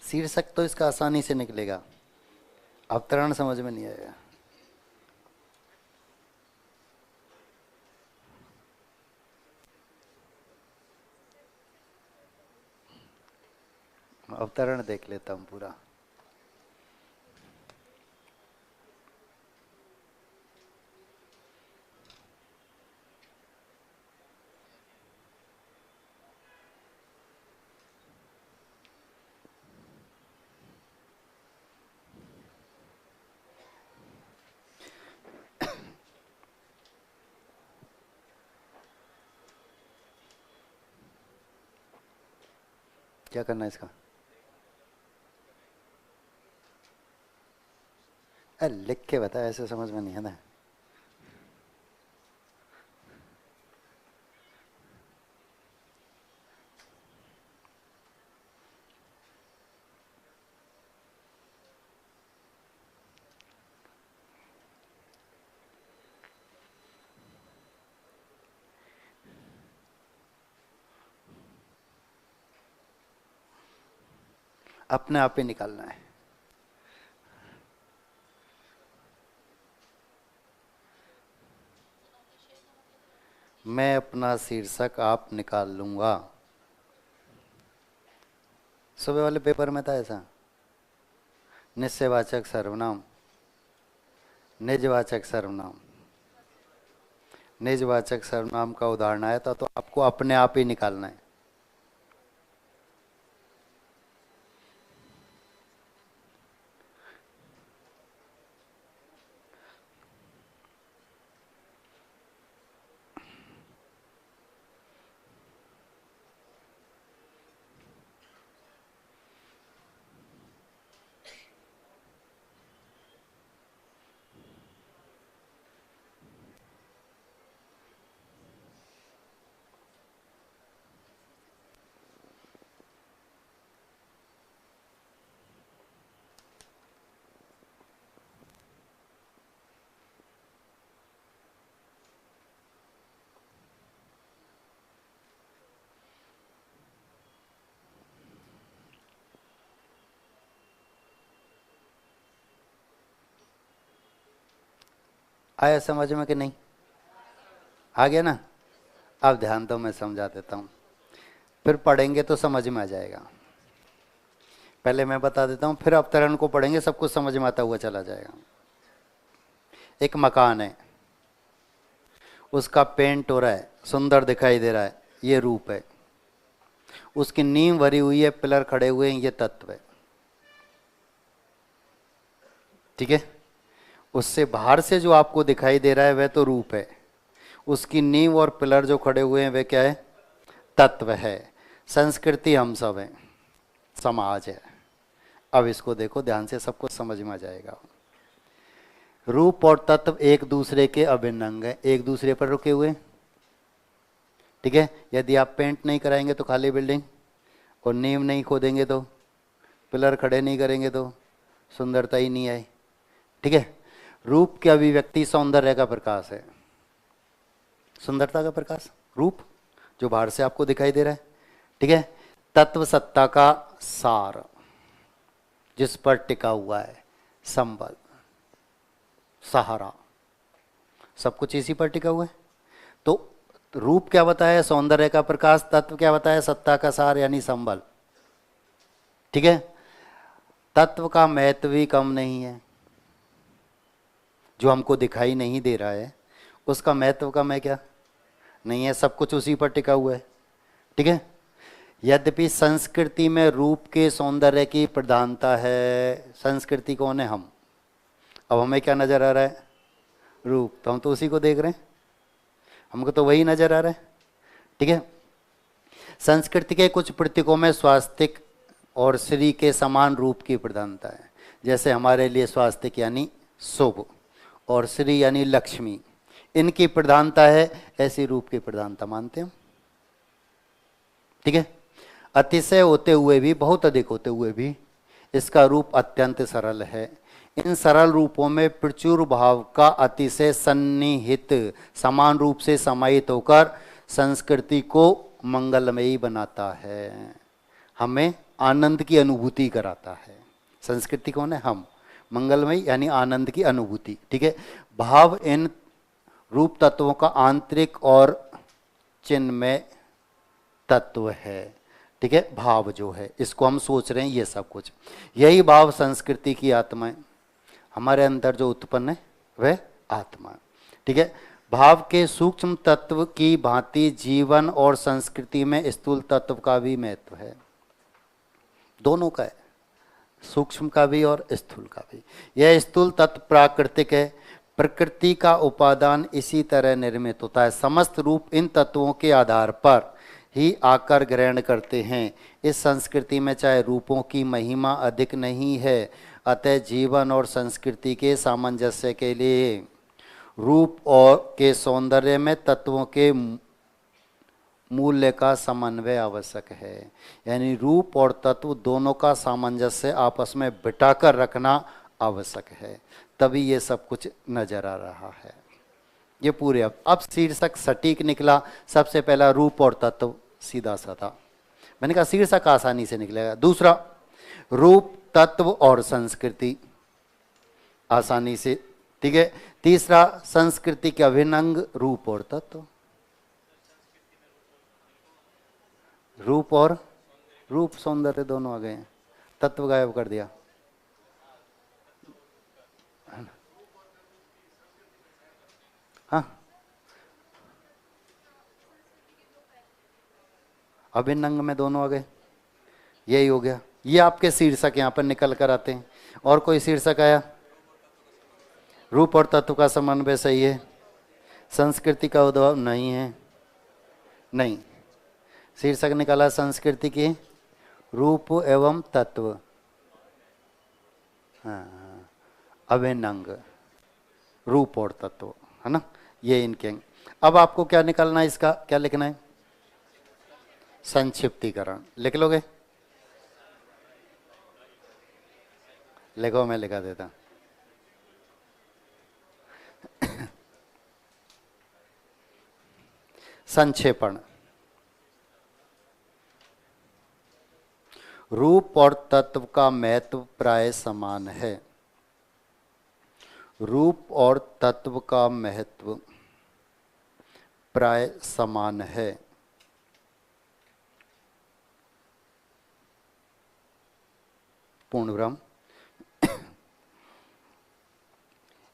शीर्षक तो इसका आसानी से निकलेगा, अवतरण समझ में नहीं आएगा। अवतरण देख लेता हूं पूरा। क्या करना है इसका? अरे लिख के बता, ऐसे समझ में नहीं है ना। अपने आप ही निकालना है। मैं अपना शीर्षक आप निकाल लूंगा। सुबह वाले पेपर में था ऐसा, निश्चयवाचक सर्वनाम, निजवाचक सर्वनाम। निजवाचक सर्वनाम का उदाहरण आया था, तो आपको अपने आप ही निकालना है। आया समझ में कि नहीं? आ गया ना? अब ध्यान दो, मैं समझा देता हूँ, फिर पढ़ेंगे तो समझ में आ जाएगा। पहले मैं बता देता हूँ, फिर अवतरण को पढ़ेंगे, सब कुछ समझ में आता हुआ चला जाएगा। एक मकान है, उसका पेंट हो रहा है, सुंदर दिखाई दे रहा है, ये रूप है। उसकी नींव भरी हुई है, पिलर खड़े हुए हैं, ये तत्व है। ठीक है? उससे बाहर से जो आपको दिखाई दे रहा है वह तो रूप है, उसकी नींव और पिलर जो खड़े हुए हैं वे क्या है? तत्व है। संस्कृति हम सब हैं, समाज है। अब इसको देखो ध्यान से, सब कुछ समझ में आ जाएगा। रूप और तत्व एक दूसरे के अभिन्न अंग है, एक दूसरे पर रुके हुए। ठीक है? यदि आप पेंट नहीं कराएंगे तो खाली बिल्डिंग, और नींव नहीं खोदेंगे तो, पिलर खड़े नहीं करेंगे तो सुंदरता ही नहीं आई। ठीक है? रूप की अभिव्यक्ति सौंदर्य का प्रकाश है, सुंदरता का प्रकाश रूप, जो बाहर से आपको दिखाई दे रहा है। ठीक है? तत्व सत्ता का सार, जिस पर टिका हुआ है, संबल, सहारा, सब कुछ इसी पर टिका हुआ है। तो रूप क्या बताया? सौंदर्य का प्रकाश। तत्व क्या बताया? सत्ता का सार यानी संबल। ठीक है? तत्व का महत्व भी कम नहीं है, जो हमको दिखाई नहीं दे रहा है उसका महत्व कम है क्या? नहीं है, सब कुछ उसी पर टिका हुआ है। ठीक है? यद्यपि संस्कृति में रूप के सौंदर्य की प्रधानता है। संस्कृति कौन है? हम। अब हमें क्या नजर आ रहा है? रूप। तो हम तो उसी को देख रहे हैं, हमको तो वही नजर आ रहा है। ठीक है? संस्कृति के कुछ प्रतीकों में स्वास्तिक और श्री के समान रूप की प्रधानता है। जैसे हमारे लिए स्वास्तिक यानी शुभ और श्री यानी लक्ष्मी, इनकी प्रधानता है, ऐसी रूप की प्रधानता मानते हैं। ठीक है? अतिशय होते हुए भी, बहुत अधिक होते हुए भी इसका रूप अत्यंत सरल है। इन सरल रूपों में प्रचुर भाव का अतिशय सन्निहित समान रूप से समाहित होकर संस्कृति को मंगलमयी बनाता है, हमें आनंद की अनुभूति कराता है। संस्कृति कौन है? हम। मंगलमयी यानी आनंद की अनुभूति। ठीक है? भाव इन रूप तत्वों का आंतरिक और चिन्मय तत्व है। ठीक है? भाव जो है, इसको हम सोच रहे हैं, ये सब कुछ, यही भाव संस्कृति की आत्मा है। हमारे अंदर जो उत्पन्न है वह आत्मा। ठीक है? भाव के सूक्ष्म तत्व की भांति जीवन और संस्कृति में स्थूल तत्व का भी महत्व है। दोनों का है, सूक्ष्म का भी और स्थूल का भी। यह स्थूल तत्व प्राकृतिक है, प्रकृति का उपादान इसी तरह निर्मित होता है। समस्त रूप इन तत्वों के आधार पर ही आकर ग्रहण करते हैं। इस संस्कृति में चाहे रूपों की महिमा अधिक नहीं है, अतः जीवन और संस्कृति के सामंजस्य के लिए रूप और के सौंदर्य में तत्वों के मूल्य का समन्वय आवश्यक है। यानी रूप और तत्व दोनों का सामंजस्य आपस में बिठाकर रखना आवश्यक है, तभी ये सब कुछ नजर आ रहा है। ये पूरे अब शीर्षक सटीक निकला। सबसे पहला रूप और तत्व, सीधा सा था, मैंने कहा शीर्षक आसानी से निकलेगा। दूसरा रूप तत्व और संस्कृति, आसानी से। ठीक है? तीसरा संस्कृति के अभिन्न अंग रूप और तत्व। रूप और रूप सौंदर्य दोनों आ गए हैं, तत्व गायब कर दिया। हाँ, अभिन्न अंग में दोनों आ गए, यही हो गया। ये आपके शीर्षक यहाँ पर निकल कर आते हैं। और कोई शीर्षक आया? रूप और तत्व का समन्वय सही है। संस्कृति का उद्भव नहीं है, नहीं। शीर्षक निकाला संस्कृति की रूप एवं तत्व, हाँ, अभिन्न अंग, रूप और तत्व, है ना, ये इनके अंग। अब आपको क्या निकालना है? इसका क्या लिखना है? संक्षिप्तीकरण। लिख लोगे? लिखो, मैं लिखा देता। संक्षेपण। रूप और तत्व का महत्व प्राय समान है। रूप और तत्व का महत्व प्राय समान है। पूर्ण ब्रह्म।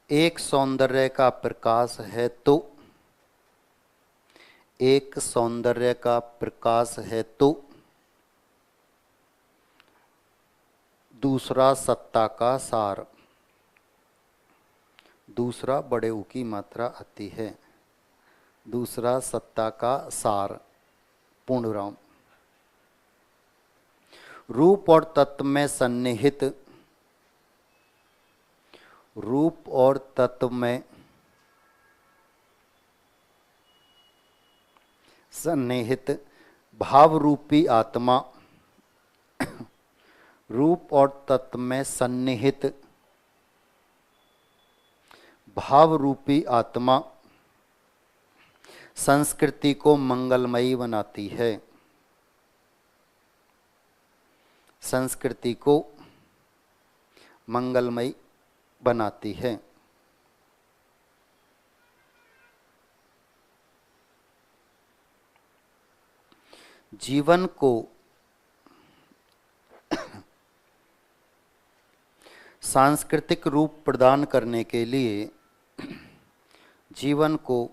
एक सौंदर्य का प्रकाश है तो एक सौंदर्य का प्रकाश है तो दूसरा सत्ता का सार। दूसरा बड़े ऊ की मात्रा आती है। दूसरा सत्ता का सार। पूर्ण राम। रूप और तत्व में सन्निहित, रूप और तत्व में सन्निहित भाव रूपी आत्मा, रूप और तत्व में सन्निहित भाव रूपी आत्मा संस्कृति को मंगलमयी बनाती है। संस्कृति को मंगलमयी बनाती है। जीवन को सांस्कृतिक रूप प्रदान करने के लिए, जीवन को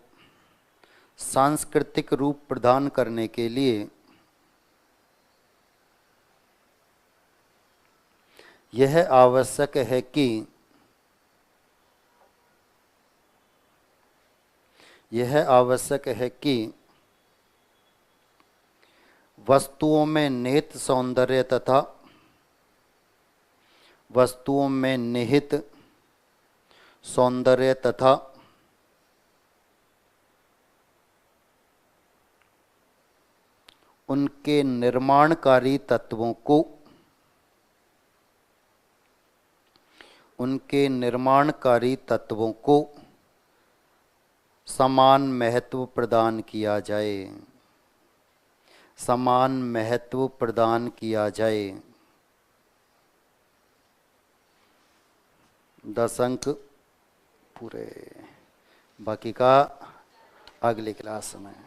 सांस्कृतिक रूप प्रदान करने के लिए यह आवश्यक है कि वस्तुओं में निहित सौंदर्य तथा वस्तुओं में निहित सौंदर्य तथा उनके निर्माणकारी तत्वों को, उनके निर्माणकारी तत्वों को समान महत्व प्रदान किया जाए। समान महत्व प्रदान किया जाए। 10 अंक पूरे। बाकी का अगली क्लास में।